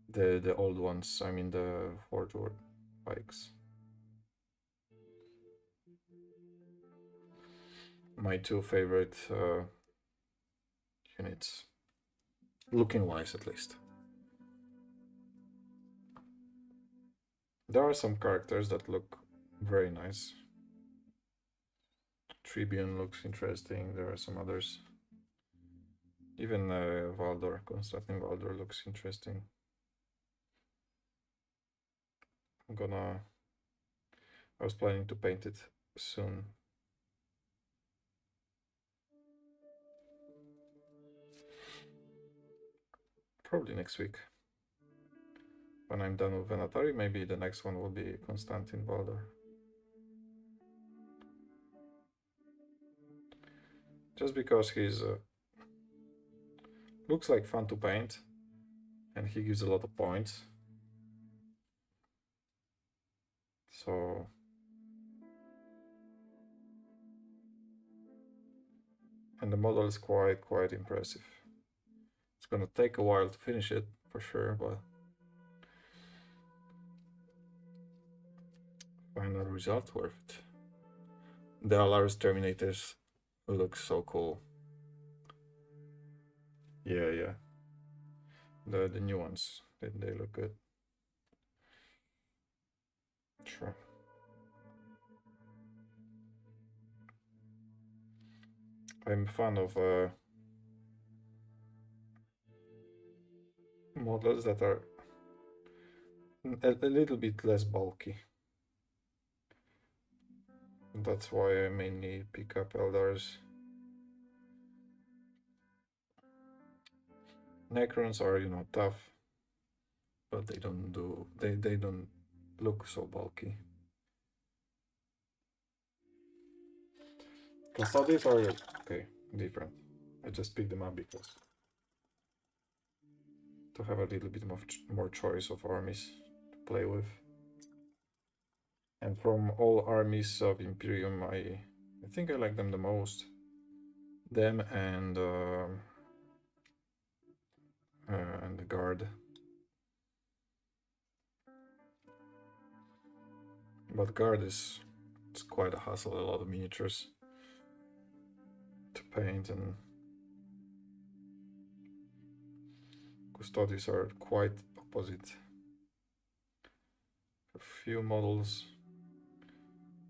The old ones, I mean the forward bikes. My 2 favorite units, looking wise at least. There are some characters that look very nice. Tribune looks interesting. There are some others. Even Valdor, Constantine Valdor looks interesting. I was planning to paint it soon. Probably next week. When I'm done with Venatari, maybe the next one will be Constantine Valdor. just because he's looks like fun to paint, and he gives a lot of points. So and the model is quite impressive. It's gonna take a while to finish it for sure, but final result worth it. The Alaris Terminators look so cool. Yeah. The new ones, they look good. Sure. I'm a fan of models that are a little bit less bulky. That's why I mainly pick up Eldars. Necrons are, you know, tough, but they don't look so bulky. Custodians are okay, different. I just picked them up because to have a little bit more choice of armies to play with. And from all armies of Imperium, I think I like them the most. Them and the Guard. But Guard it's quite a hassle, a lot of miniatures to paint, and Custodians are quite opposite. A few models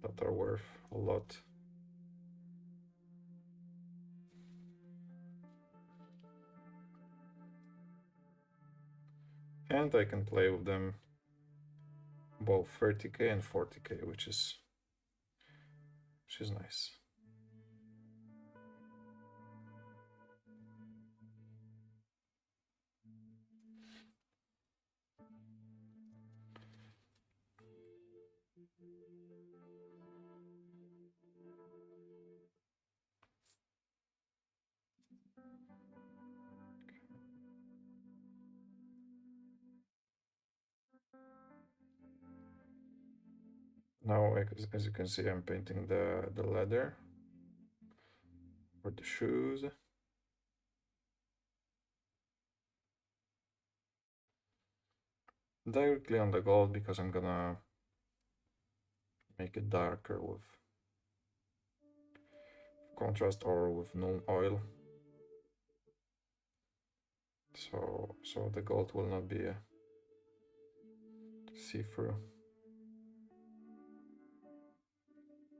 that are worth a lot. And I can play with them both 30k and 40k, which is nice. Now, as you can see, I'm painting the leather for the shoes. Directly on the gold because I'm gonna make it darker with contrast or with null oil. So the gold will not be a see-through.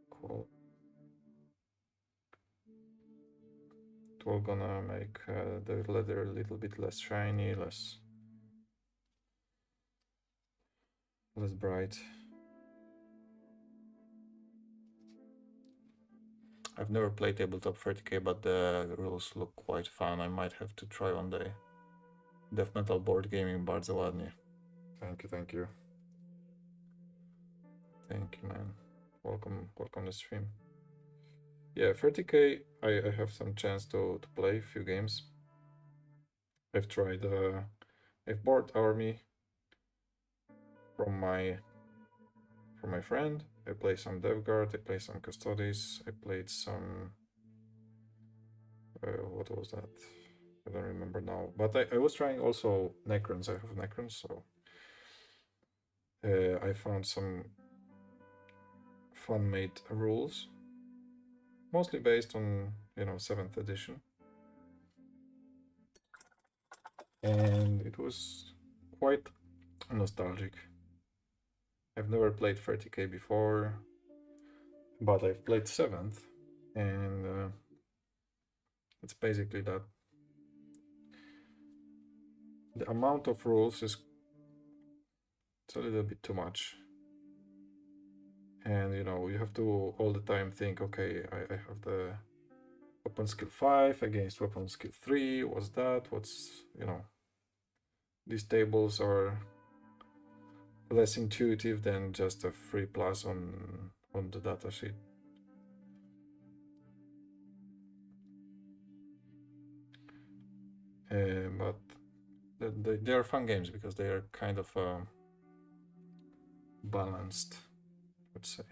Cool. It will gonna make the leather a little bit less shiny, less bright. I've never played tabletop 30k, but the rules look quite fun. I might have to try one day. Death Metal board gaming, bardzo ładnie. Thank you. Thank you, man. Welcome to the stream. Yeah, 30k, I have some chance to play a few games. I've tried, I've bought Army from my friend. I play some Dev Guard, I play some Custodes, I played some, what was that? I don't remember now. But I was trying also Necrons. I have Necrons, so I found some fan-made rules, mostly based on, you know, 7th edition. And it was quite nostalgic. I've never played 30k before, but I've played 7th, and it's basically that. The amount of rules it's a little bit too much. And, you know, you have to all the time think, okay, I have the weapon skill 5 against weapon skill 3, what's that, you know, these tables are less intuitive than just a 3+ on the datasheet. but they are fun games because they are kind of balanced, let's say.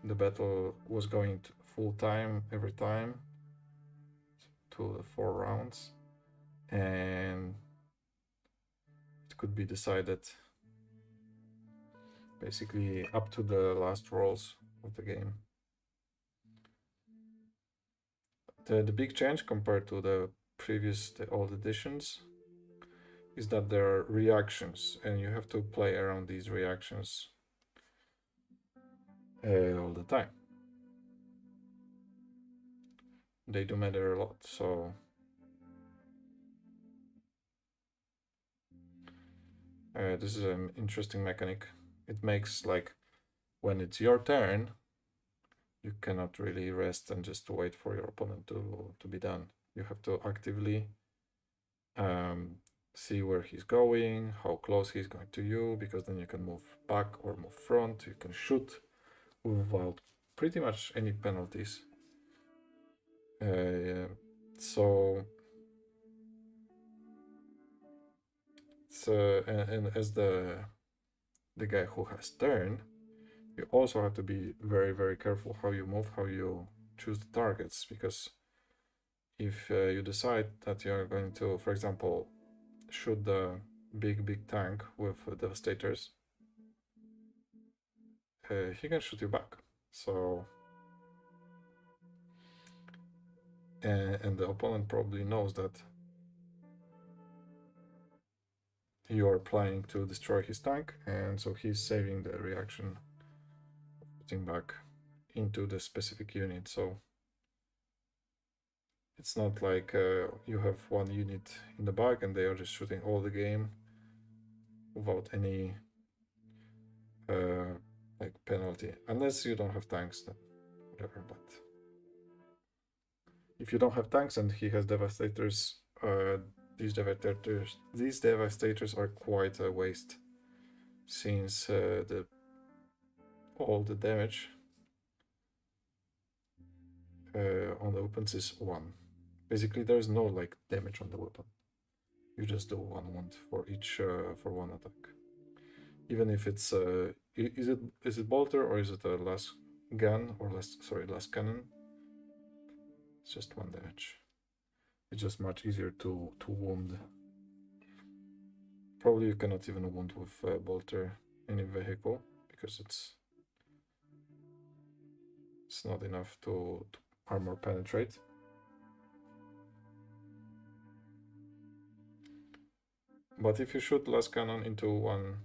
The battle was going to full time every time to the 4 rounds, and it could be decided basically up to the last rolls of the game. The big change compared to the old editions is that there are reactions, and you have to play around these reactions all the time. They do matter a lot, so this is an interesting mechanic. It makes, like, when it's your turn, you cannot really rest and just wait for your opponent to be done. You have to actively see where he's going, how close he's going to you, because then you can move back or move front. You can shoot without pretty much any penalties. So and as the guy who has turn, you also have to be very, very careful how you move, how you choose the targets, because if you decide that you're going to, for example, shoot the big tank with devastators, he can shoot you back. So and the opponent probably knows that you are planning to destroy his tank, and so he's saving the reaction, putting back into the specific unit. So it's not like you have one unit in the back and they are just shooting all the game without any like penalty, unless you don't have tanks, then whatever. But if you don't have tanks and he has devastators, these devastators are quite a waste, since all the damage on the weapons is 1. Basically, there's no like damage on the weapon. You just do 1 wound for each for one attack. Even if it's is it bolter or is it a last gun or last cannon? It's just 1 damage. It's just much easier to wound. Probably you cannot even wound with bolter any vehicle because it's not enough to armor penetrate. But if you shoot last cannon into 1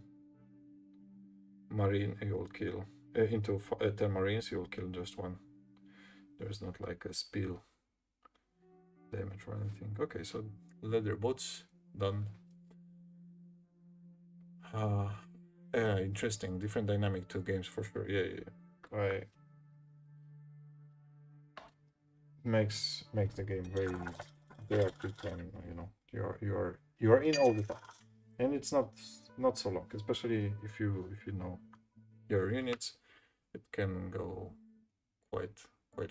marine, you will kill. Into 10 marines, you will kill just 1. There's not like a spill damage or anything. Okay, so leather boots done. Yeah, interesting. Different dynamic to games for sure. Yeah. Makes the game very interactive, and you are in all the time, and it's not so long, especially if you know your units. It can go quite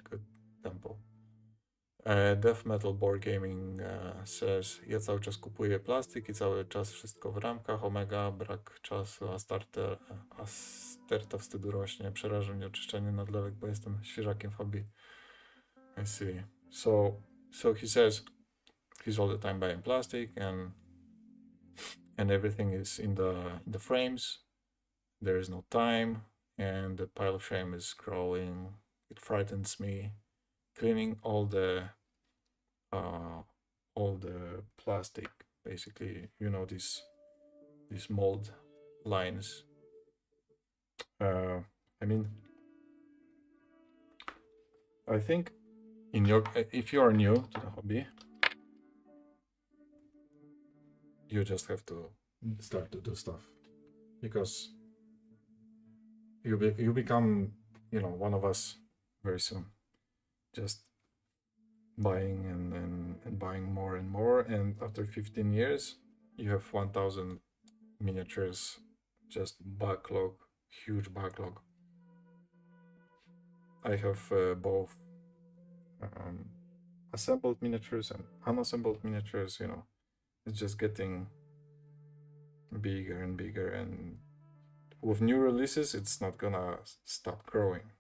good tempo. Death Metal Board Gaming says: ja cały czas kupuję plastik i cały czas wszystko w ramkach. Omega, brak czasu, a sterta wstydu rośnie. Przeraża mnie oczyszczenie nadlewek, bo jestem świeżakiem w hobby. I see. So he says he's all the time buying plastic, and everything is in the frames. There is no time, and the pile of shame is growing. It frightens me. Cleaning all the plastic, basically, these mold lines. I mean, I think if you are new to the hobby, you just have to start to do stuff, because you become one of us very soon, just buying and buying more and more, and after 15 years you have 1000 miniatures, just huge backlog. I have both assembled miniatures and unassembled miniatures, you know, it's just getting bigger and bigger, and with new releases it's not gonna stop growing.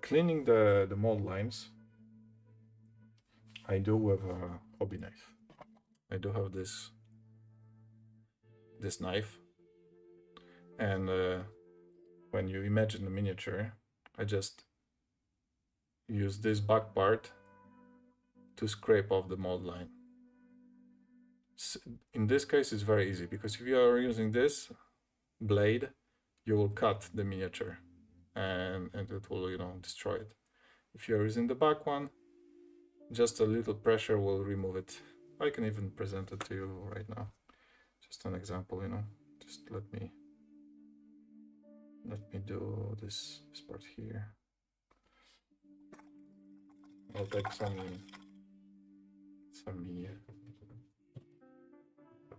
Cleaning the mold lines I do with a hobby knife. I do have this knife, and when you imagine the miniature, I just use this back part to scrape off the mold line. In this case, it's very easy, because if you are using this blade, you will cut the miniature and it will, you know, destroy it. If you're using the back one, just a little pressure will remove it. I can even present it to you right now. Just an example, you know. Just let me do this part here. I'll take some mini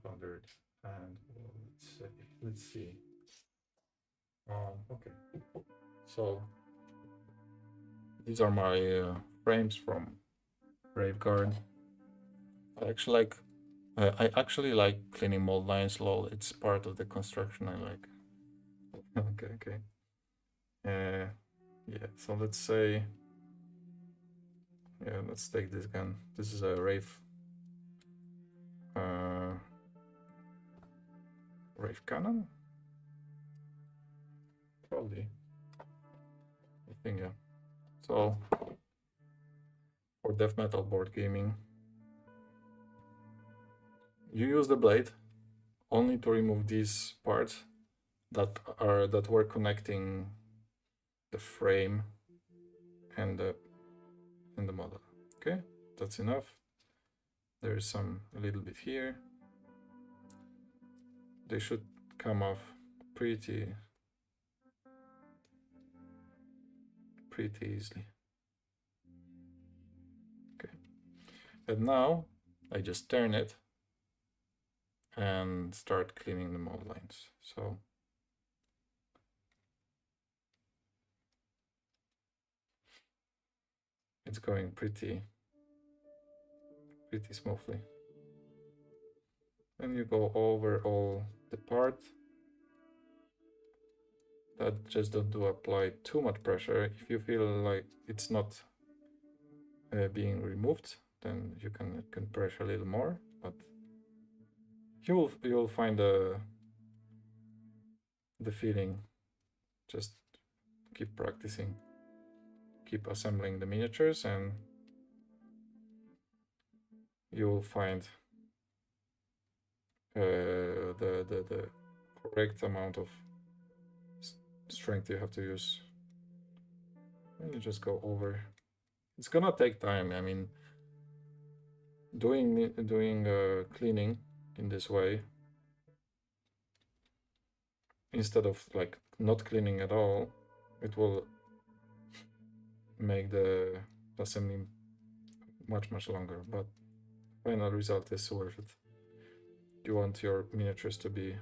500 and let's see. Okay, so these are my frames from Graveguard. I actually like cleaning mold lines. Lol, it's part of the construction I like. Okay. Yeah, so let's say, yeah, let's take this gun. This is a Wraith cannon? Probably. I think, yeah. So, for death metal board gaming, you use the blade only to remove these parts that were connecting the frame and the model. Okay, that's enough. There is a little bit here. They should come off pretty easily. Okay, and now I just turn it and start cleaning the mold lines. So it's going pretty smoothly. And you go over all the part. That just don't apply too much pressure. If you feel like it's not being removed, then you can pressure a little more, but you'll find the feeling. Just keep practicing, keep assembling the miniatures, and you'll find the correct amount of strength you have to use. And you just go over. It's gonna take time. I mean, doing cleaning in this way, instead of like not cleaning at all, it will make the assembly much longer, but final result is worth it. You want your miniatures to be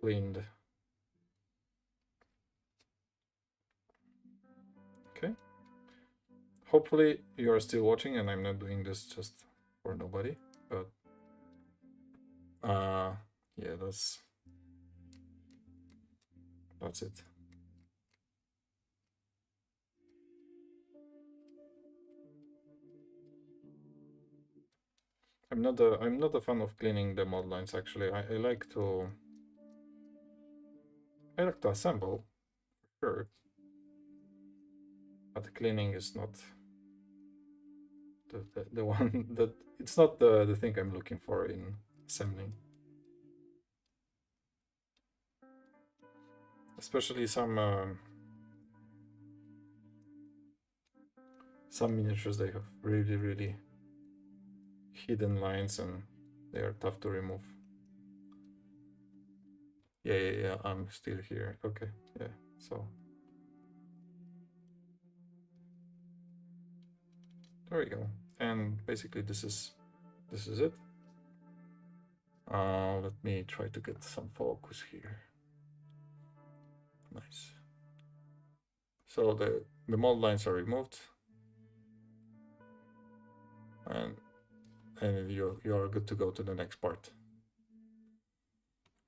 cleaned. Okay, hopefully you are still watching and I'm not doing this just for nobody, but yeah, that's it. I'm not a fan of cleaning the mod lines. Actually, I like to assemble, sure, but cleaning is not the one that it's not the thing I'm looking for in assembling. Especially some miniatures, they have really hidden lines and they are tough to remove. Yeah, I'm still here. Okay, yeah, so there we go. And basically this is it. Let me try to get some focus here. Nice. So the mold lines are removed, and you're good to go to the next part.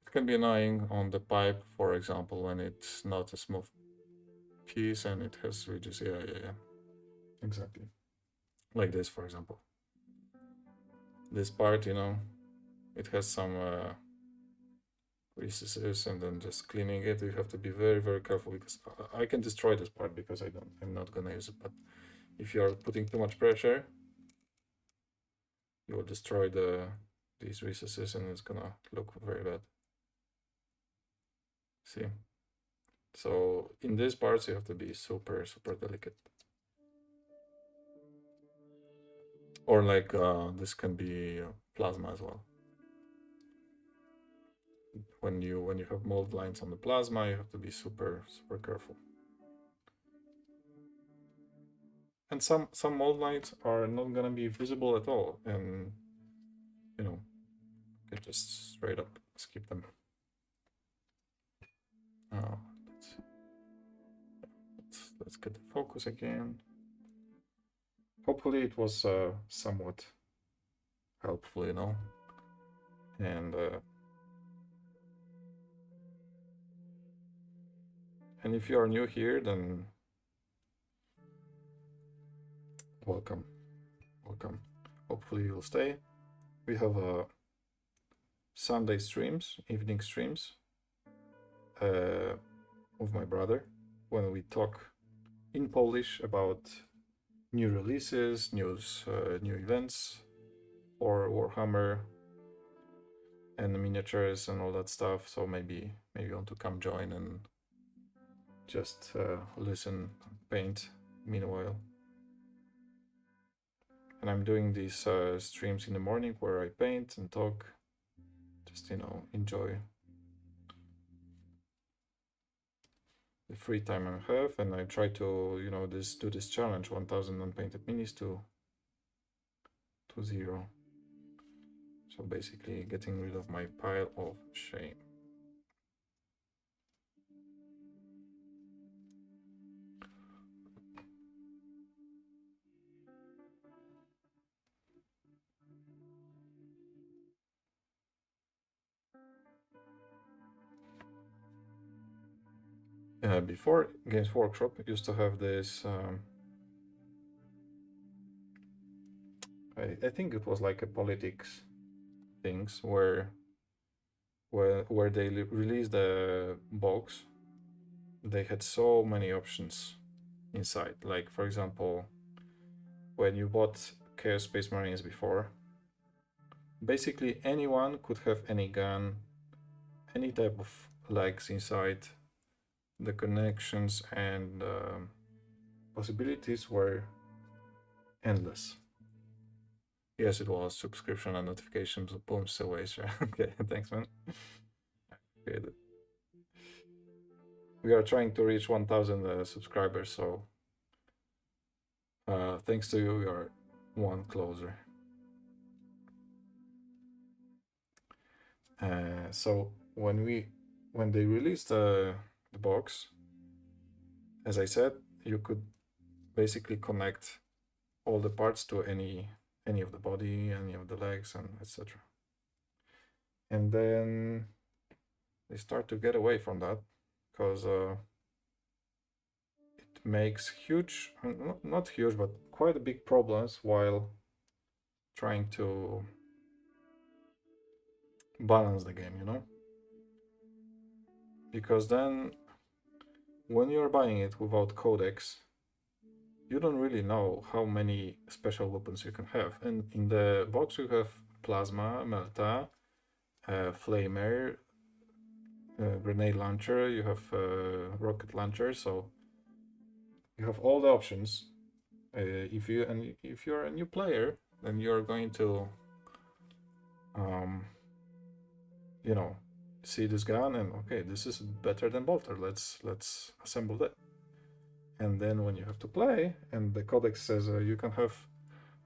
It can be annoying on the pipe, for example, when it's not a smooth piece and it has ridges. Yeah. Exactly. Like this, for example. This part, it has some recesses, and then just cleaning it, you have to be very, very careful, because I can destroy this part because I'm not gonna use it. But if you're putting too much pressure, you will destroy these recesses, and it's gonna look very bad. See? So in these parts, you have to be super, super delicate. Or like this can be plasma as well. When you have mold lines on the plasma, you have to be super, super careful. And some mold lines are not gonna be visible at all, and you can just straight up skip them. Oh, let's get the focus again. Hopefully it was somewhat helpful, and if you are new here, then welcome. Hopefully you'll stay. We have Sunday streams, evening streams with my brother, when we talk in Polish about new releases, news, new events for Warhammer and the miniatures and all that stuff. So maybe you want to come join and just listen, paint meanwhile. And I'm doing these streams in the morning where I paint and talk, just enjoy the free time I have. And I try to do this challenge, 1000 unpainted minis to 0. So basically getting rid of my pile of shame. Before, Games Workshop used to have this I think it was like a politics things where they released the box. They had so many options inside. Like, for example, when you bought Chaos Space Marines before, basically anyone could have any gun, any type of legs inside. The connections and possibilities were endless. Yes, it was subscription and notifications, boom, away. Sure. Okay, thanks, man. Okay, we are trying to reach 1000 subscribers, so thanks to you, we are one closer. So when they released the box, as I said, you could basically connect all the parts to any of the body, any of the legs, and etc. And then they start to get away from that, because it makes huge, not huge, but quite big problems while trying to balance the game, because then when you're buying it without codex, you don't really know how many special weapons you can have. And in the box you have plasma, melta, flamer, grenade launcher, you have rocket launcher, so you have all the options. If you're a new player, then you're going to see this gun and okay, this is better than bolter, let's assemble that. And then when you have to play and the codex says you can have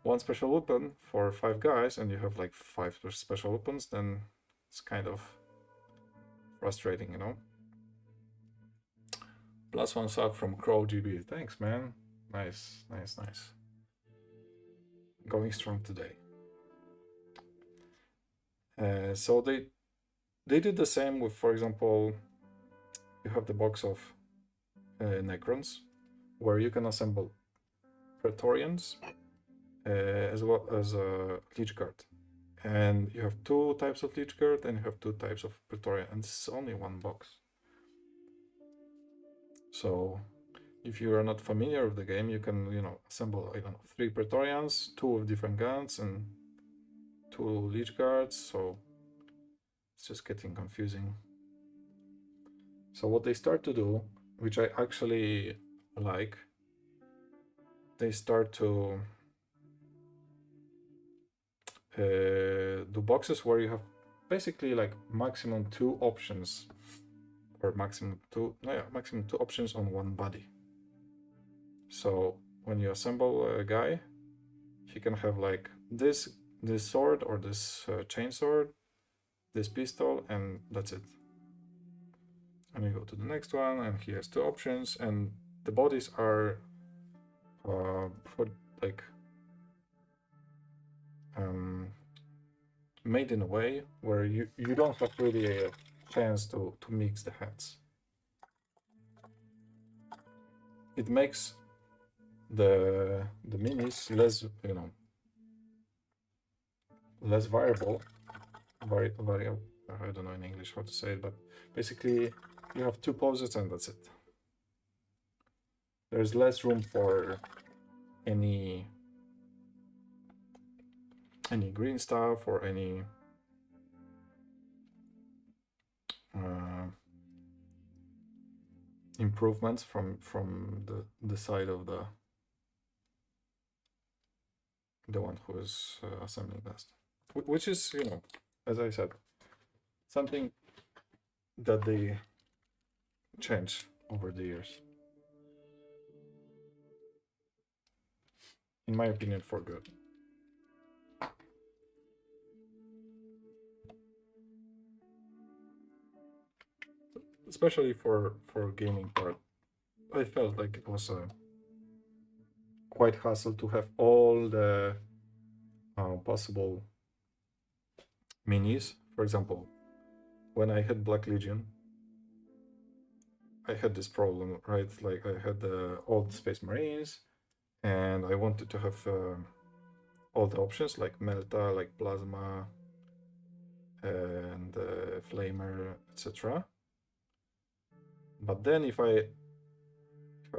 one special weapon for 5 guys and you have like 5 special weapons, then it's kind of frustrating, +1 sub from Crow GB. Thanks, man. Nice, nice, nice. Going strong today. So they did the same with, for example, you have the box of Necrons, where you can assemble Praetorians as well as a Lich Guard. And you have two types of Lich Guard and you have two types of Praetorian, and this is only one box. So if you are not familiar with the game, you can, assemble, I don't know, 3 Praetorians, 2 with different guns, and 2 Lich Guards, so it's just getting confusing. So what they start to do, which I actually like, they start to do boxes where you have basically like maximum 2 options, or maximum 2 options on one body. So when you assemble a guy, he can have like this sword or this chainsword, this pistol, and that's it. And we go to the next one, and he has 2 options, and the bodies are made in a way where you don't have really a chance to mix the heads. It makes the minis less, less variable. I don't know in English how to say it, but basically you have 2 poses and that's it. There's less room for any green stuff or any improvements from the side of the one who is assembling best, which is, as I said, something that they change over the years, in my opinion, for good. Especially for gaming part, I felt like it was a quite hassle to have all the possible minis. For example, when I had Black Legion, I had this problem, right? Like I had the old Space Marines, and I wanted to have all the options like Melta, like Plasma, and Flamer, etc. But then if I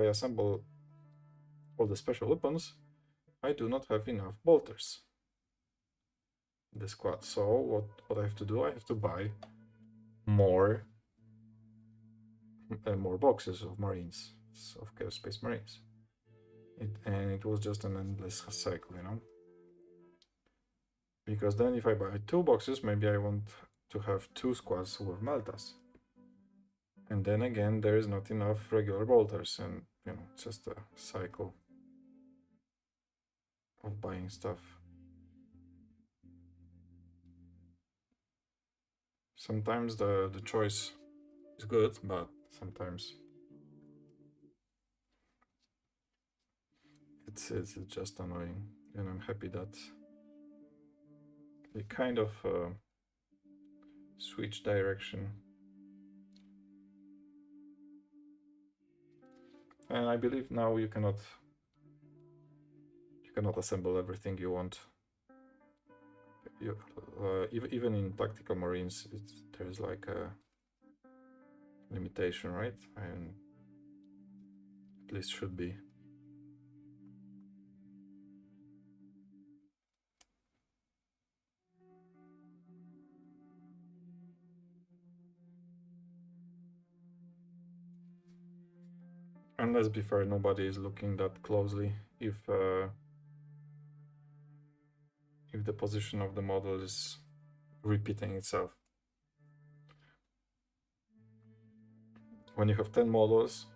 assemble all the special weapons, I do not have enough bolters in the squad. So what I have to do, I have to buy more boxes of Marines, of Chaos Space Marines. And it was just an endless cycle, Because then if I buy 2 boxes, maybe I want to have 2 squads with Maltas. And then again, there is not enough regular bolters, and it's just a cycle of buying stuff. Sometimes the choice is good, but sometimes it's just annoying, and I'm happy that we kind of switch direction. And I believe now you cannot assemble everything you want. Even in tactical Marines, there's like a limitation, right? And at least should be. And let's be fair, nobody is looking that closely if the position of the model is repeating itself. When you have 10 models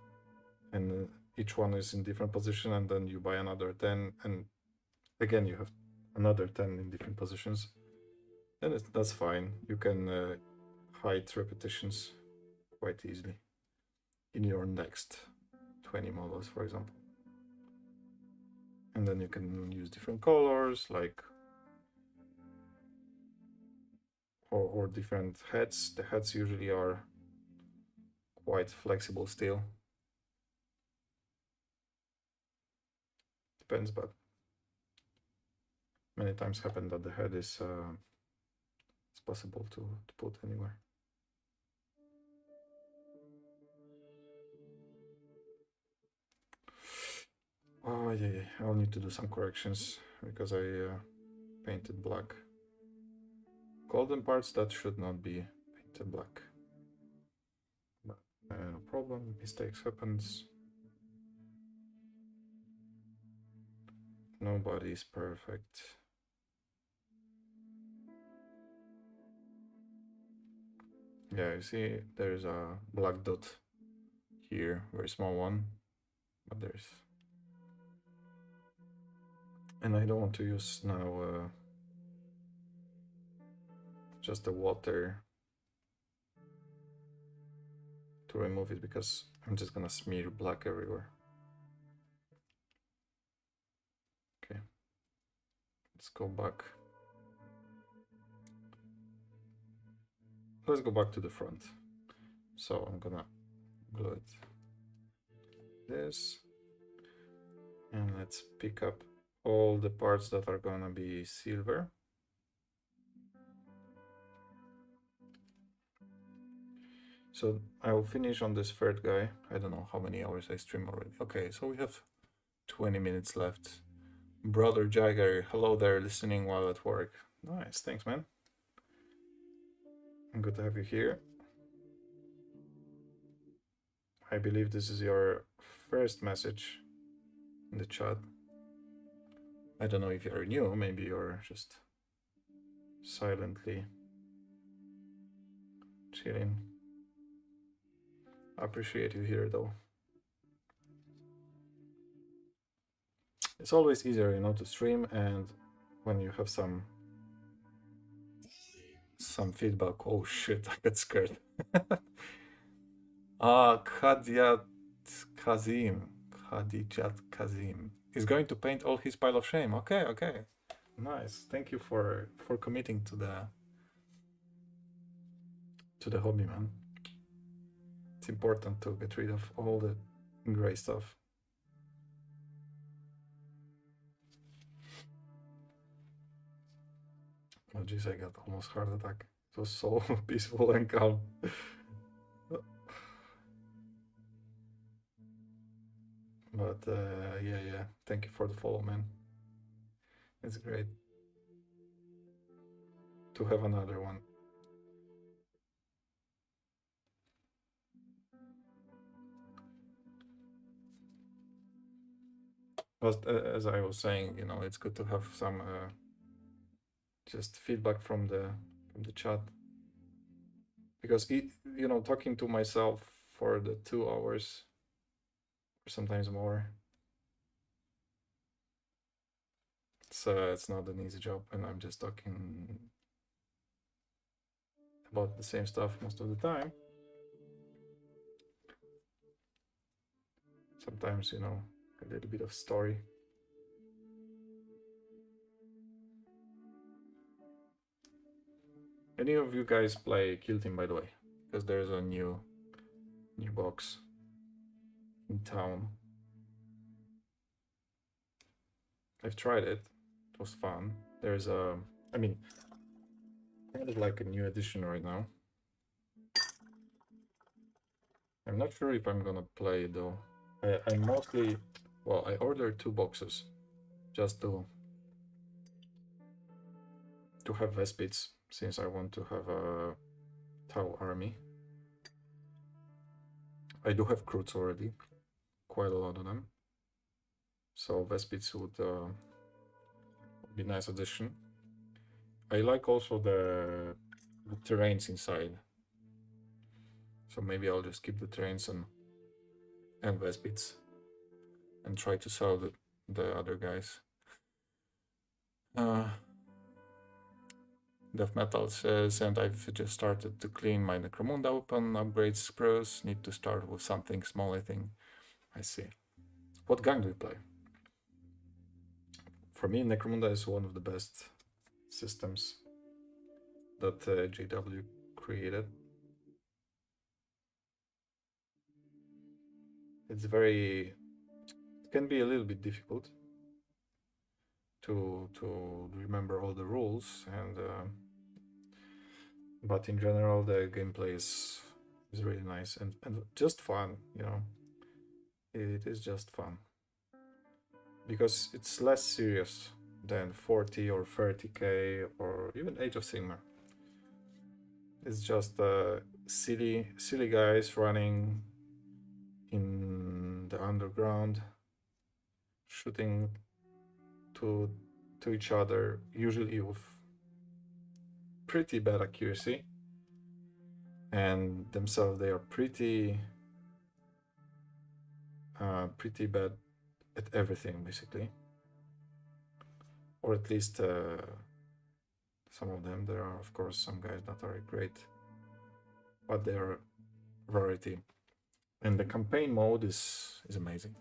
and each one is in different position, and then you buy another 10, and again you have another 10 in different positions, then that's fine. You can hide repetitions quite easily. in your next 20 models, for example. And then you can use different colors, like or different heads. The heads usually are quite flexible still. Depends, but many times happen that the head is it's possible to put anywhere. Oh yeah, I'll need to do some corrections because I painted black. Golden parts that should not be painted black. But no problem, mistakes happens. Nobody is perfect. Yeah, you see there's a black dot here, very small one, but there's... And I don't want to use now just the water to remove it because I'm just gonna smear black everywhere. Okay, let's go back. Let's go back to the front. So I'm gonna glue it this, and let's pick up all the parts that are gonna be silver. So I'll finish on this third guy. I don't know how many hours I stream already. Okay, so we have 20 minutes left. Brother Jagger, hello there, listening while at work. Nice, thanks, man. Good to have you here. I believe this is your first message in the chat. I don't know if you're new, maybe you're just silently chilling. I appreciate you here though. It's always easier, you know, to stream, and when you have some feedback. Oh shit, I got scared. Khadijat Kazim is going to paint all his pile of shame. Okay, okay, nice. Thank you for committing to the hobby, man. It's important to get rid of all the gray stuff. Oh jeez, I got almost heart attack. It was so peaceful and calm. But yeah, thank you for the follow, man. It's great to have another one. But as I was saying, you know, it's good to have some just feedback from the chat, because you know, talking to myself for the 2 hours or sometimes more, it's not an easy job, and I'm just talking about the same stuff most of the time. Sometimes, you know, a little bit of story. Any of you guys play Kill Team, by the way? Because there's a new box in town. I've tried it. It was fun. There's I mean, kind of like a new edition right now. I'm not sure if I'm gonna play it though. I mostly, well, I ordered 2 boxes just to have Vespids, since I want to have a Tau army. I do have Kroots already, quite a lot of them. So Vespids would be a nice addition. I like also the terrains inside. So maybe I'll just keep the terrains and Vespids and try to sell the other guys. Death Metal says, and I've just started to clean my Necromunda open, upgrade sprues. Need to start with something small, I think. I see. What gang do you play? For me, Necromunda is one of the best systems that JW created. It's very... It can be a little bit difficult to remember all the rules, and but in general the gameplay is really nice and just fun, you know. It is just fun because it's less serious than 40 or 30k or even Age of Sigmar. It's just silly guys running in the underground, shooting to each other, usually with pretty bad accuracy, and themselves they are pretty bad at everything, basically, or at least some of them. There are of course some guys that are great, but they are rarity. And the campaign mode is amazing.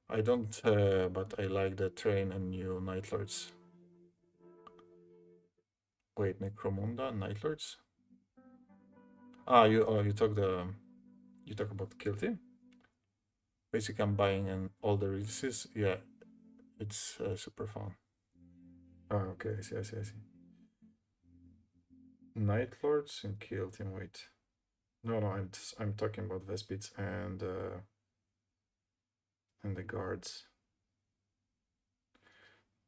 I don't, but I like the train and new Night Lords. Wait, Necromunda, Night Lords? Ah, you talk about Kill Team? Basically, I'm buying all the releases. Yeah, it's super fun. Ah, okay, I see. Night Lords and Kill Team. Wait, no, I'm talking about Vespids and the guards.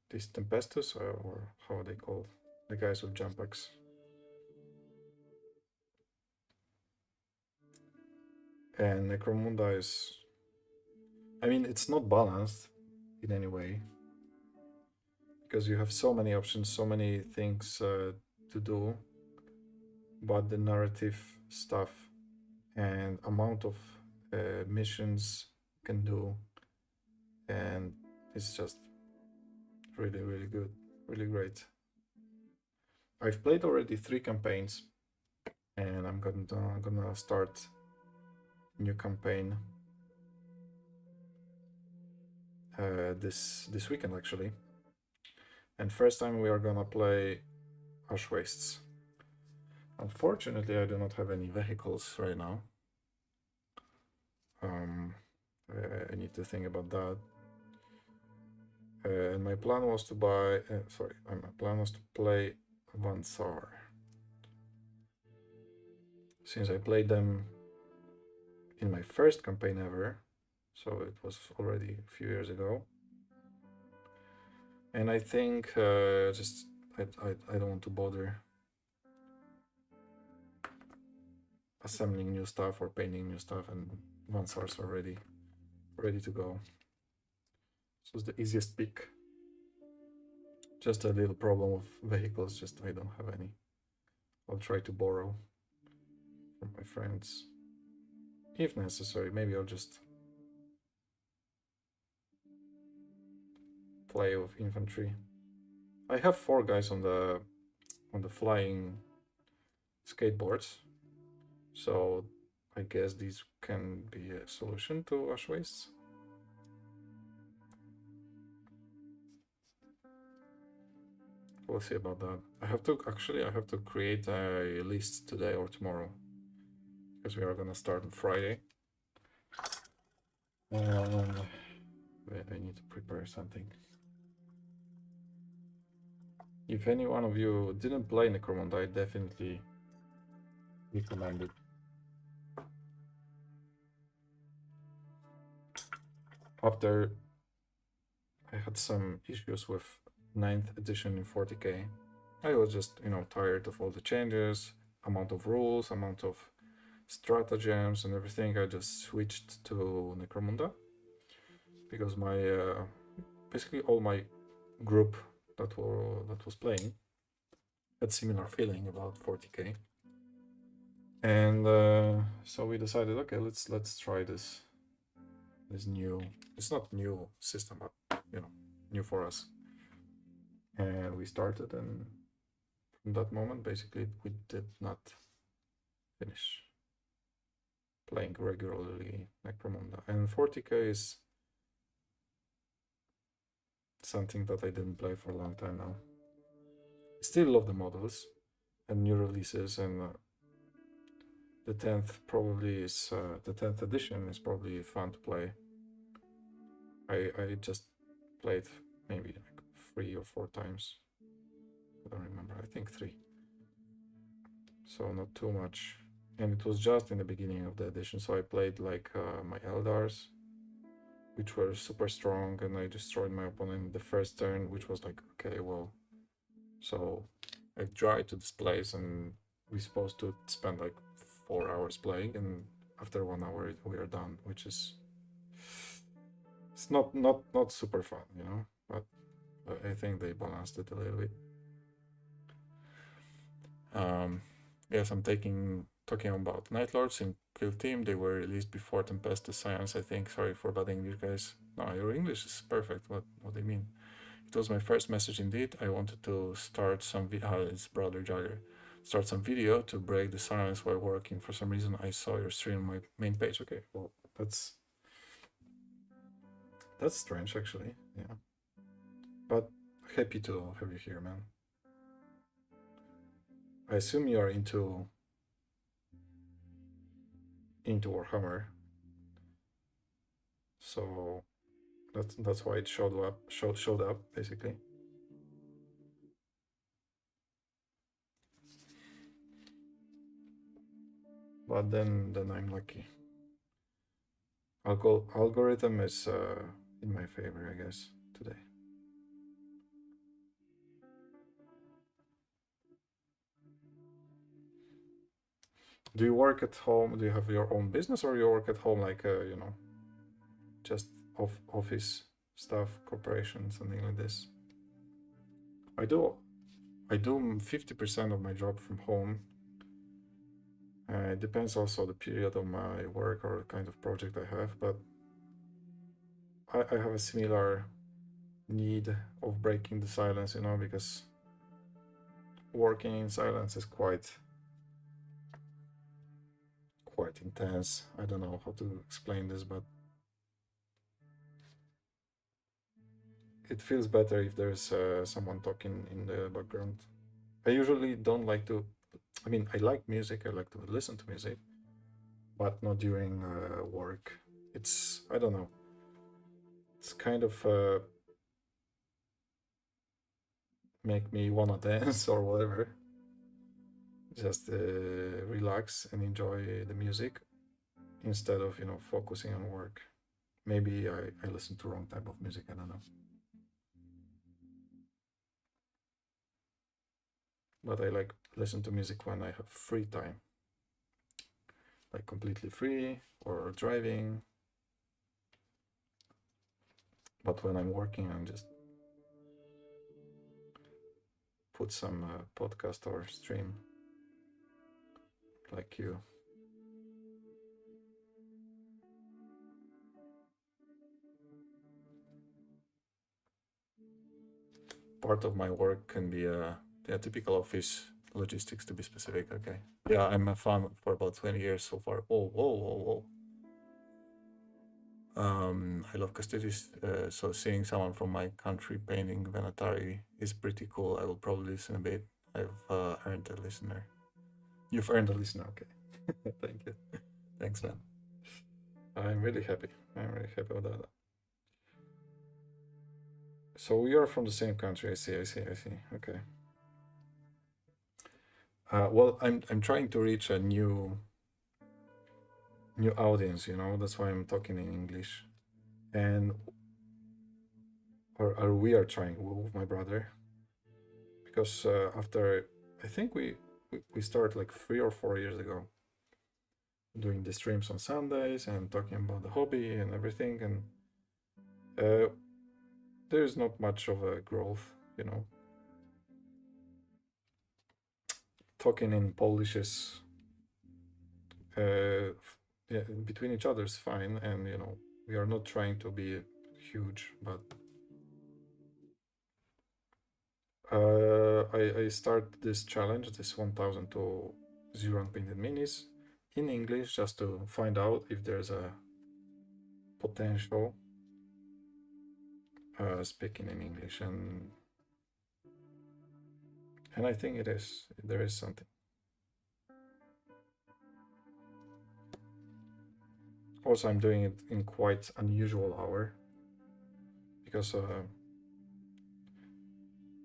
These Tempestus, or how are they called? The guys with jump packs. And Necromunda is... I mean, it's not balanced in any way, because you have so many options, so many things to do, but the narrative stuff and amount of missions can do, and it's just really good, really great. I've played already 3 campaigns, and I'm gonna start a new campaign this weekend actually. And first time we are gonna play Ash Wastes. Unfortunately, I do not have any vehicles right now. I need to think about that. And my plan was to buy... my plan was to play Vansar. Since I played them in my first campaign ever, so it was already a few years ago. And I think I don't want to bother assembling new stuff or painting new stuff, and Vansar's already ready to go. So it's the easiest pick. Just a little problem with vehicles, just I don't have any. I'll try to borrow from my friends. If necessary, maybe I'll just play with infantry. I have 4 guys on the flying skateboards, so I guess these can be a solution to Ash Wastes. We'll see about that. I have to create a list today or tomorrow, because we are gonna start on Friday. And I need to prepare something. If any one of you didn't play Necromunda, I definitely recommend it. After I had some issues with 9th edition in 40k, I was just, you know, tired of all the changes, amount of rules, amount of stratagems and everything. I just switched to Necromunda, because my basically all my group that was playing had similar feeling about 40k, and so we decided, okay, let's try this new... It's not new system, but you know, new for us. And we started, and in that moment. Basically, we did not finish playing regularly Necromunda. And 40k is something that I didn't play for a long time now. Still love the models and new releases, and the 10th probably is the 10th edition is probably fun to play. I just played maybe like 3 or 4 times. I don't remember. I think 3. So not too much. And it was just in the beginning of the edition, so I played like my Eldars, which were super strong, and I destroyed my opponent the first turn, which was like, okay, well, so I tried to displace, and we're supposed to spend like 4 hours playing, and after 1 hour we are done, which is it's not super fun, you know, but I think they balanced it a little bit. Yes, I'm talking about Night Lords in Kill Team. They were released before Tempestus Science, I think. Sorry for bad English, guys. No, your English is perfect. What do you mean? It was my first message indeed. I wanted to start some it's Brother Jagger. Start some video to break the silence while working. For some reason, I saw your stream on my main page. Okay, well, that's strange, actually. Yeah, but happy to have you here, man. I assume you are into Warhammer, so that's why it showed up basically. But then I'm lucky. Algorithm is in my favor, I guess, today. Do you work at home? Do you have your own business, or you work at home like you know, just office stuff, corporation, something like this? I do 50% of my job from home. It depends also the period of my work or the kind of project I have, but I have a similar need of breaking the silence, you know, because working in silence is quite intense. I don't know how to explain this, but it feels better if there's someone talking in the background. I usually don't like to, I mean, I like music, I like to listen to music, but not during work. It's, I don't know, it's kind of make me wanna dance or whatever. Just relax and enjoy the music instead of, you know, focusing on work. Maybe I listen to wrong type of music, I don't know. But I like listen to music when I have free time, like completely free or driving. But when I'm working, I'm just put some podcast or stream like you. Part of my work can be a typical office logistics, to be specific. Okay. Yeah, I'm a fan for about 20 years so far. Whoa. I love Custodian, so seeing someone from my country painting Venatari is pretty cool. I will probably listen a bit. I've earned a listener. You've earned a listener, okay. Thank you. Thanks, man. I'm really happy. I'm really happy about that. So we are from the same country. I see. Okay. Well, I'm trying to reach a new audience. You know, that's why I'm talking in English, and or we are trying with my brother, because after I think we started like 3 or 4 years ago, doing the streams on Sundays and talking about the hobby and everything, and there's not much of a growth, you know. Talking in Polish is yeah, between each other is fine, and you know, we are not trying to be huge, but I start this challenge, this 1000 to 0 unpainted minis in English, just to find out if there's a potential speaking in English, and I think it is. There is something. Also, I'm doing it in quite unusual hour because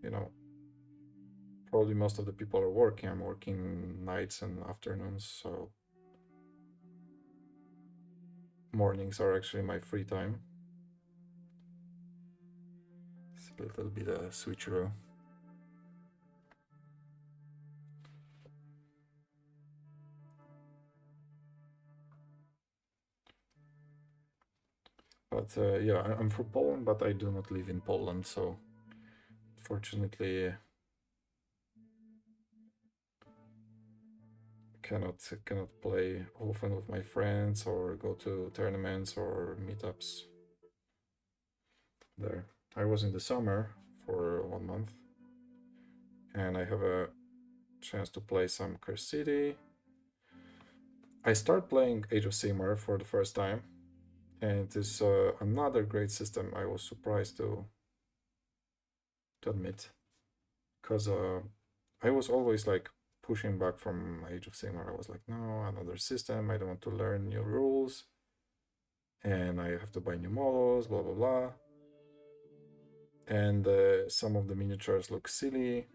you know, probably most of the people are working. I'm working nights and afternoons, so mornings are actually my free time. It's a little bit a switcheroo. But yeah, I'm from Poland, but I do not live in Poland, so fortunately cannot play often with my friends or go to tournaments or meetups there. I was in the summer for 1 month, and I have a chance to play some Curse City. I start playing Age of Sigmar for the first time, and it is another great system. I was surprised to admit, because I was always like pushing back from Age of Sigmar. I was like, no, another system. I don't want to learn new rules, and I have to buy new models, blah blah blah. And some of the miniatures look silly,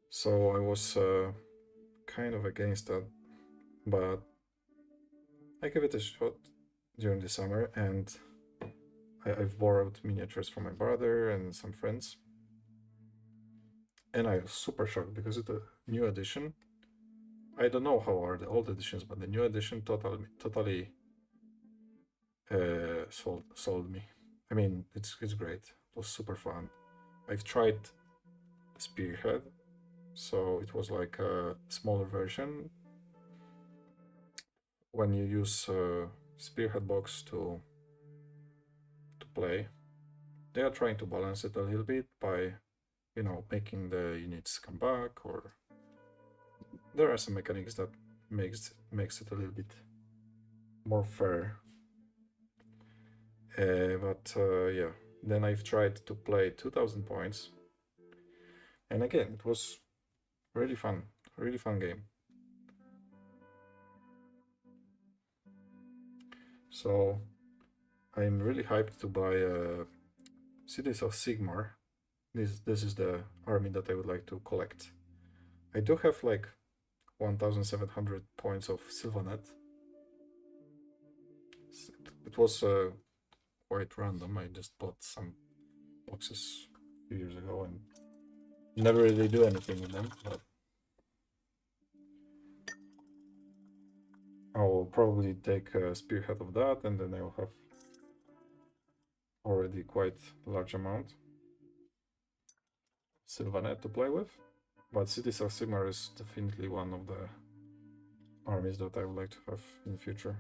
so I was kind of against that. But I gave it a shot during the summer, and I've borrowed miniatures from my brother and some friends. And I was super shocked because it's a new edition. I don't know how are the old editions, but the new edition totally sold me. I mean, it's great. It was super fun. I've tried Spearhead, so it was like a smaller version. When you use Spearhead box to play, they are trying to balance it a little bit by, you know, making the units come back, or there are some mechanics that makes it a little bit more fair. But yeah, then I've tried to play 2000 points, and again it was really fun game. So I'm really hyped to buy Cities of Sigmar. This is the army that I would like to collect. I do have like 1700 points of Sylvanet. It was quite random. I just bought some boxes a few years ago and never really do anything with them, but I'll probably take a spearhead of that, and then I'll have already quite a large amount Sylvanet to play with. But Cities of Sigmar is definitely one of the armies that I would like to have in the future.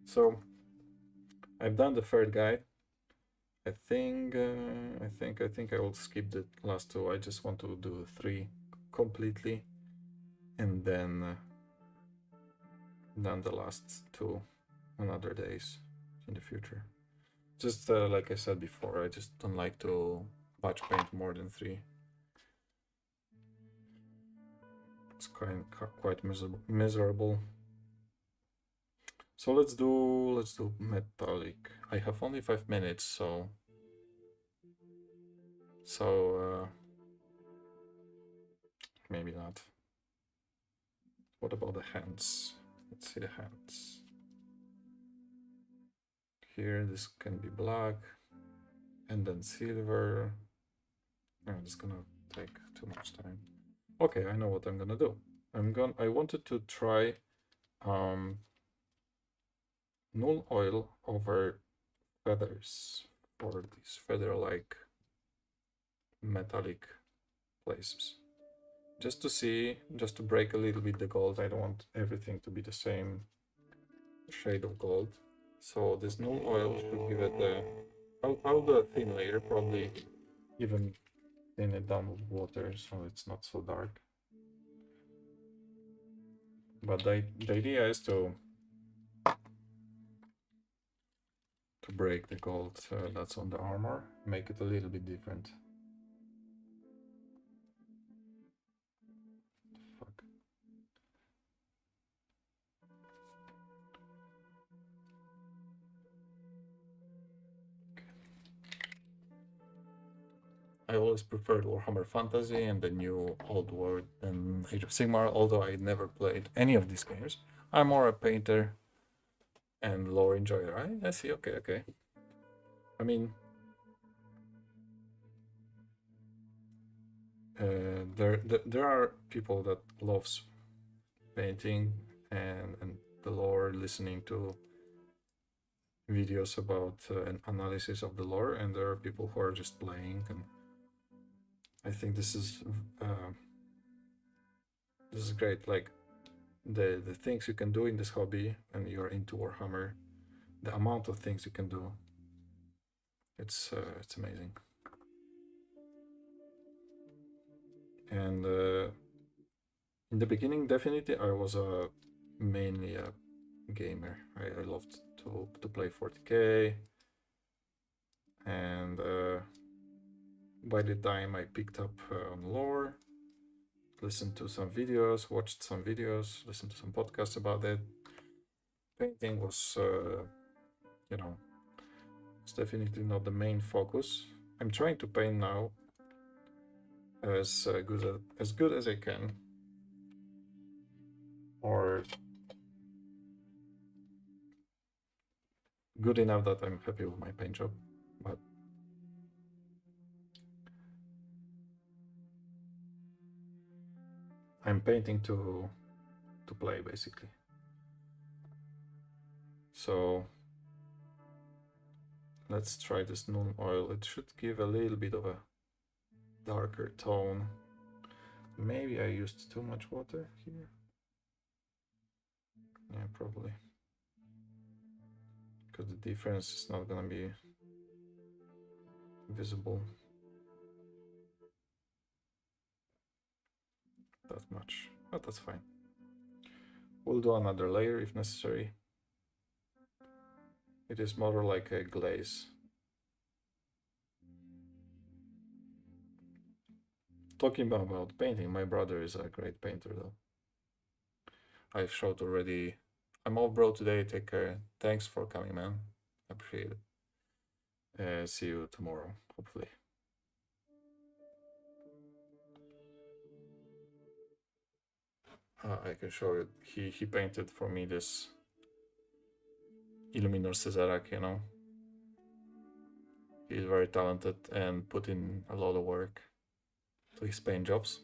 So I've done the third guide. I think I will skip the last two. I just want to do 3 completely, and then the last 2 on other days in the future. Just like I said before, I just don't like to batch paint more than 3. It's quite miserable. So let's do metallic. I have only 5 minutes, so maybe not. What about the hands? Let's see the hands. Here, this can be black, and then silver. Oh, it's gonna take too much time. Okay, I know what I'm gonna do. I wanted to try null oil over feathers for these feather-like metallic places. Just to see, just to break a little bit the gold. I don't want everything to be the same shade of gold. So this null oil should give it a... I'll do a thin layer, probably even thin it down with water so it's not so dark. But the idea is to break the gold that's on the armor, make it a little bit different. Fuck. I always preferred Warhammer Fantasy and the new Old World than Age of Sigmar, although I never played any of these games. I'm more a painter and lore enjoyer. I see, okay. I mean, there are people that loves painting and the lore, listening to videos about an analysis of the lore, and there are people who are just playing, and I think this is great. Like the things you can do in this hobby when you're into Warhammer, the amount of things you can do, it's amazing. And in the beginning, definitely, I was mainly a gamer. I loved to play 40k, and by the time I picked up on lore, listened to some videos, watched some videos, listened to some podcasts about it, painting was, you know, it's definitely not the main focus. I'm trying to paint now as good as I can, or good enough that I'm happy with my paint job. But I'm painting to play, basically. So let's try this null oil. It should give a little bit of a darker tone. Maybe I used too much water here. Yeah, probably. Because the difference is not gonna be visible that much, but that's fine. We'll do another layer if necessary. It is more like a glaze. Talking about painting, my brother is a great painter though. I've showed already. I'm off, bro, today. Take care. Thanks for coming, man. Appreciate it. See you tomorrow, hopefully. I can show you. He painted for me this Illuminor Cesarak, you know. He's very talented and put in a lot of work to his paint jobs.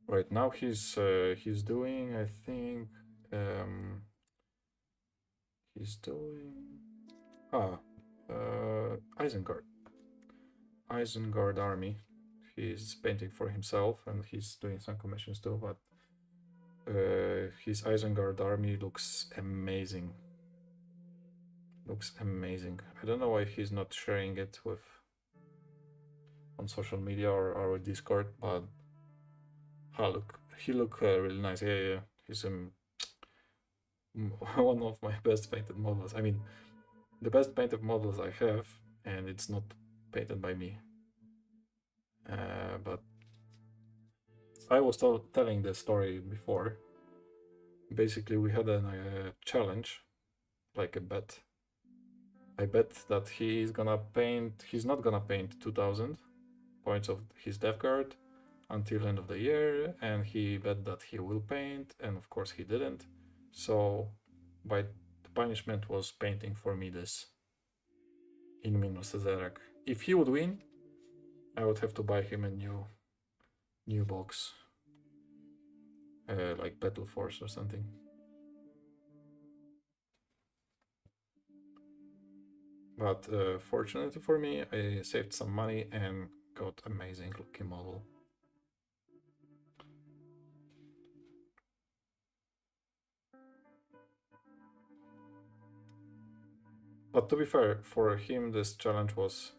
Right now he's doing, I think, he's doing Isengard. Isengard army. He's painting for himself and he's doing some commissions too, but his Isengard army looks amazing. Looks amazing. I don't know why he's not sharing it with on social media or our Discord, but look, he look really nice. Yeah. He's one of my best painted models. I mean, the best painted models I have, and it's not painted by me. But I was telling the story before. Basically, we had a challenge, like a bet. I bet that he's not gonna paint 2000 points of his Death Guard until end of the year, and he bet that he will paint, and of course he didn't. So the punishment was painting for me this Inmin Cesarak. If he would win, I would have to buy him a new box, like Battle Force or something. But fortunately for me, I saved some money and got amazing looking model. But to be fair, for him, this challenge was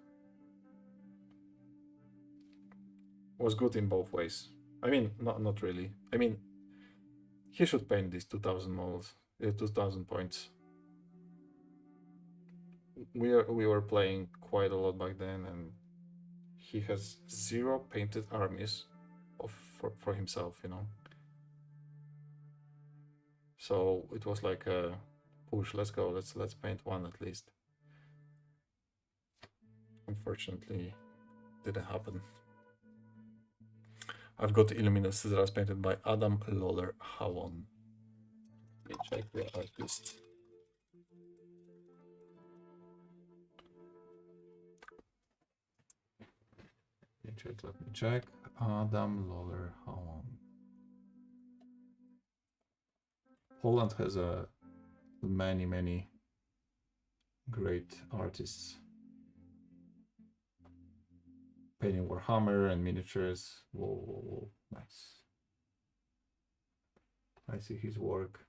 good in both ways. I mean, not really. I mean, he should paint these 2,000 models, 2,000 points. We were playing quite a lot back then, and he has 0 painted armies for himself, you know. So it was like a push. Let's go. Let's paint one at least. Unfortunately, didn't happen. I've got Illuminous Scissors painted by Adam Lawler Howon. Let me check the artist. Let me check. Adam Lawler Howon. Poland has many great artists painting Warhammer and miniatures. Whoa, nice. I see his work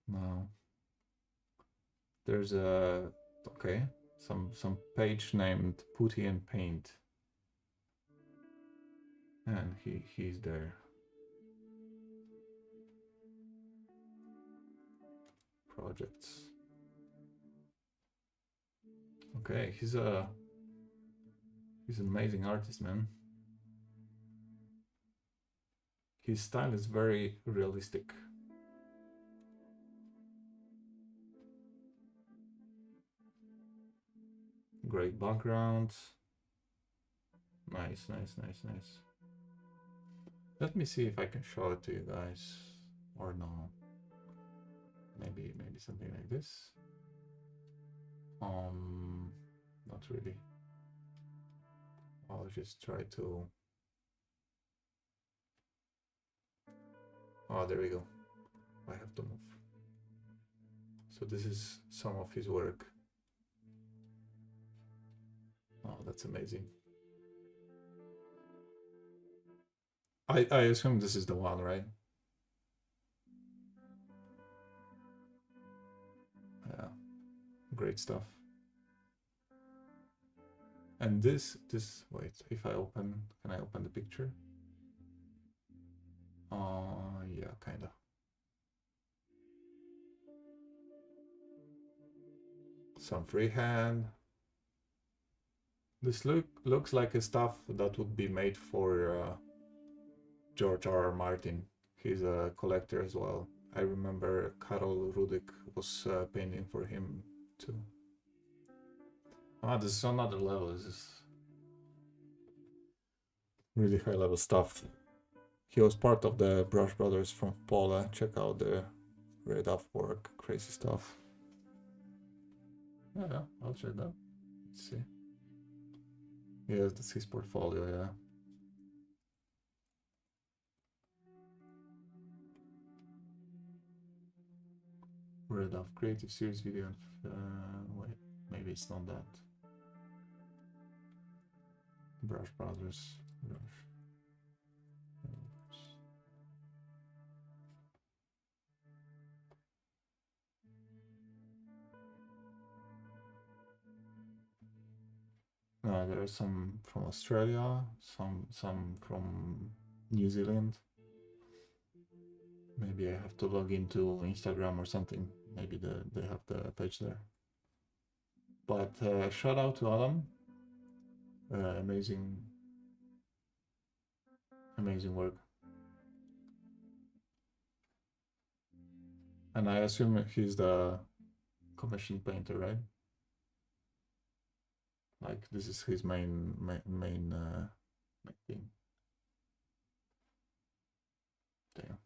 now. There's a some page named Putty and Paint, and he's there. Projects. Okay, he's an amazing artist, man. His style is very realistic. Great background. Nice. Let me see if I can show it to you guys or no. Maybe something like this. Not really. I'll just try to. Oh, there we go. I have to move. So this is some of his work. Oh, that's amazing. I assume this is the one, right? Yeah, great stuff. And this, wait, if I open, can I open the picture? Yeah, kinda. Some freehand. This looks like a stuff that would be made for George R.R. Martin. He's a collector as well. I remember Karol Rudik was painting for him too. Ah, this is another level. This is really high level stuff. He was part of the Brush Brothers from Poland. Check out the Red Off work. Crazy stuff. Yeah, I'll check that. Let's see. Yes, that's his portfolio, yeah. Red Off Creative Series video. Wait, maybe it's not that. Brush Brothers. There are some from Australia, some from New Zealand. Maybe I have to log into Instagram or something. Maybe they have the page there. But shout out to Adam. Amazing work. And I assume he's the commission painter, right? Like this is his main thing. Damn.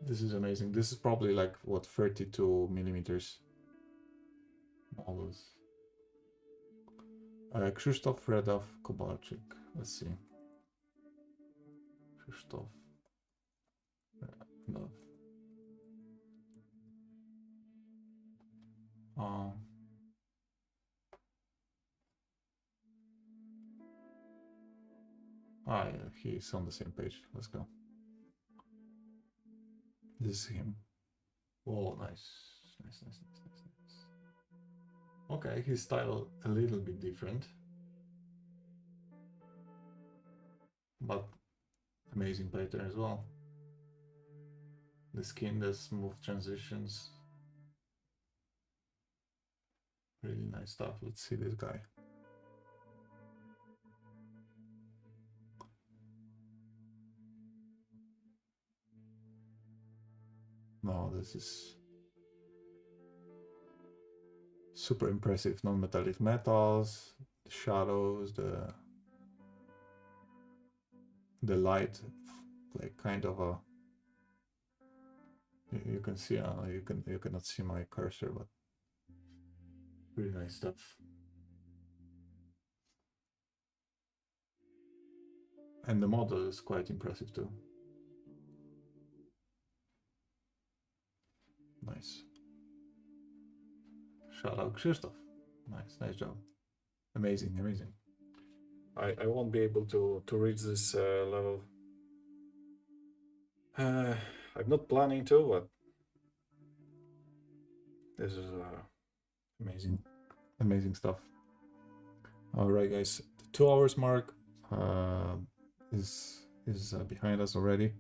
This is amazing. This is probably like what 32 millimeters. Models. Krzysztof Radow Kowalczyk. Let's see. Krzysztof Radow. Yeah, he's on the same page. Let's go. This is him. Oh, nice. Nice, nice, nice, nice, nice. Okay, his style a little bit different. But amazing pattern as well. The skin, the smooth transitions. Really nice stuff. Let's see this guy. No, this is super impressive. Non-metallic metals, the shadows, the light, like kind of a. You can see. You cannot see my cursor, but really nice stuff. And the model is quite impressive too. Nice. Shout out Krzysztof. Nice, nice job. Amazing, amazing. I won't be able to reach this level. I'm not planning to, but this is amazing, amazing stuff. All right, guys, the 2 hours mark is behind us already,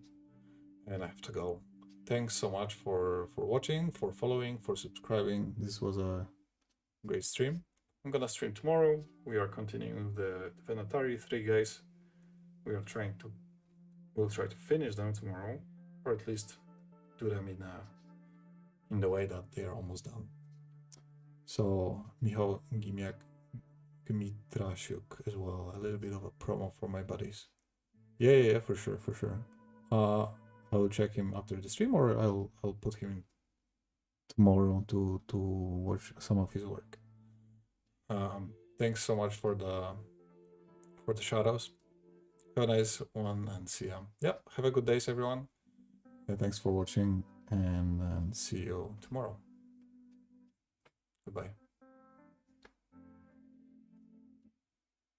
and I have to go. Thanks so much for watching, for following, for subscribing. This was a great stream. I'm gonna stream tomorrow. We are continuing the Venatari 3 guys. We'll try to finish them tomorrow, or at least do them in the way that they are almost done. So Michał Gmitrasiuk as well, a little bit of a promo for my buddies. Yeah, for sure. I'll check him after the stream, or I'll put him in tomorrow to watch some of his work. Thanks so much for the shoutouts. Have a nice one, and see ya. Yeah, have a good day, everyone. Thanks for watching, and see you tomorrow. Goodbye.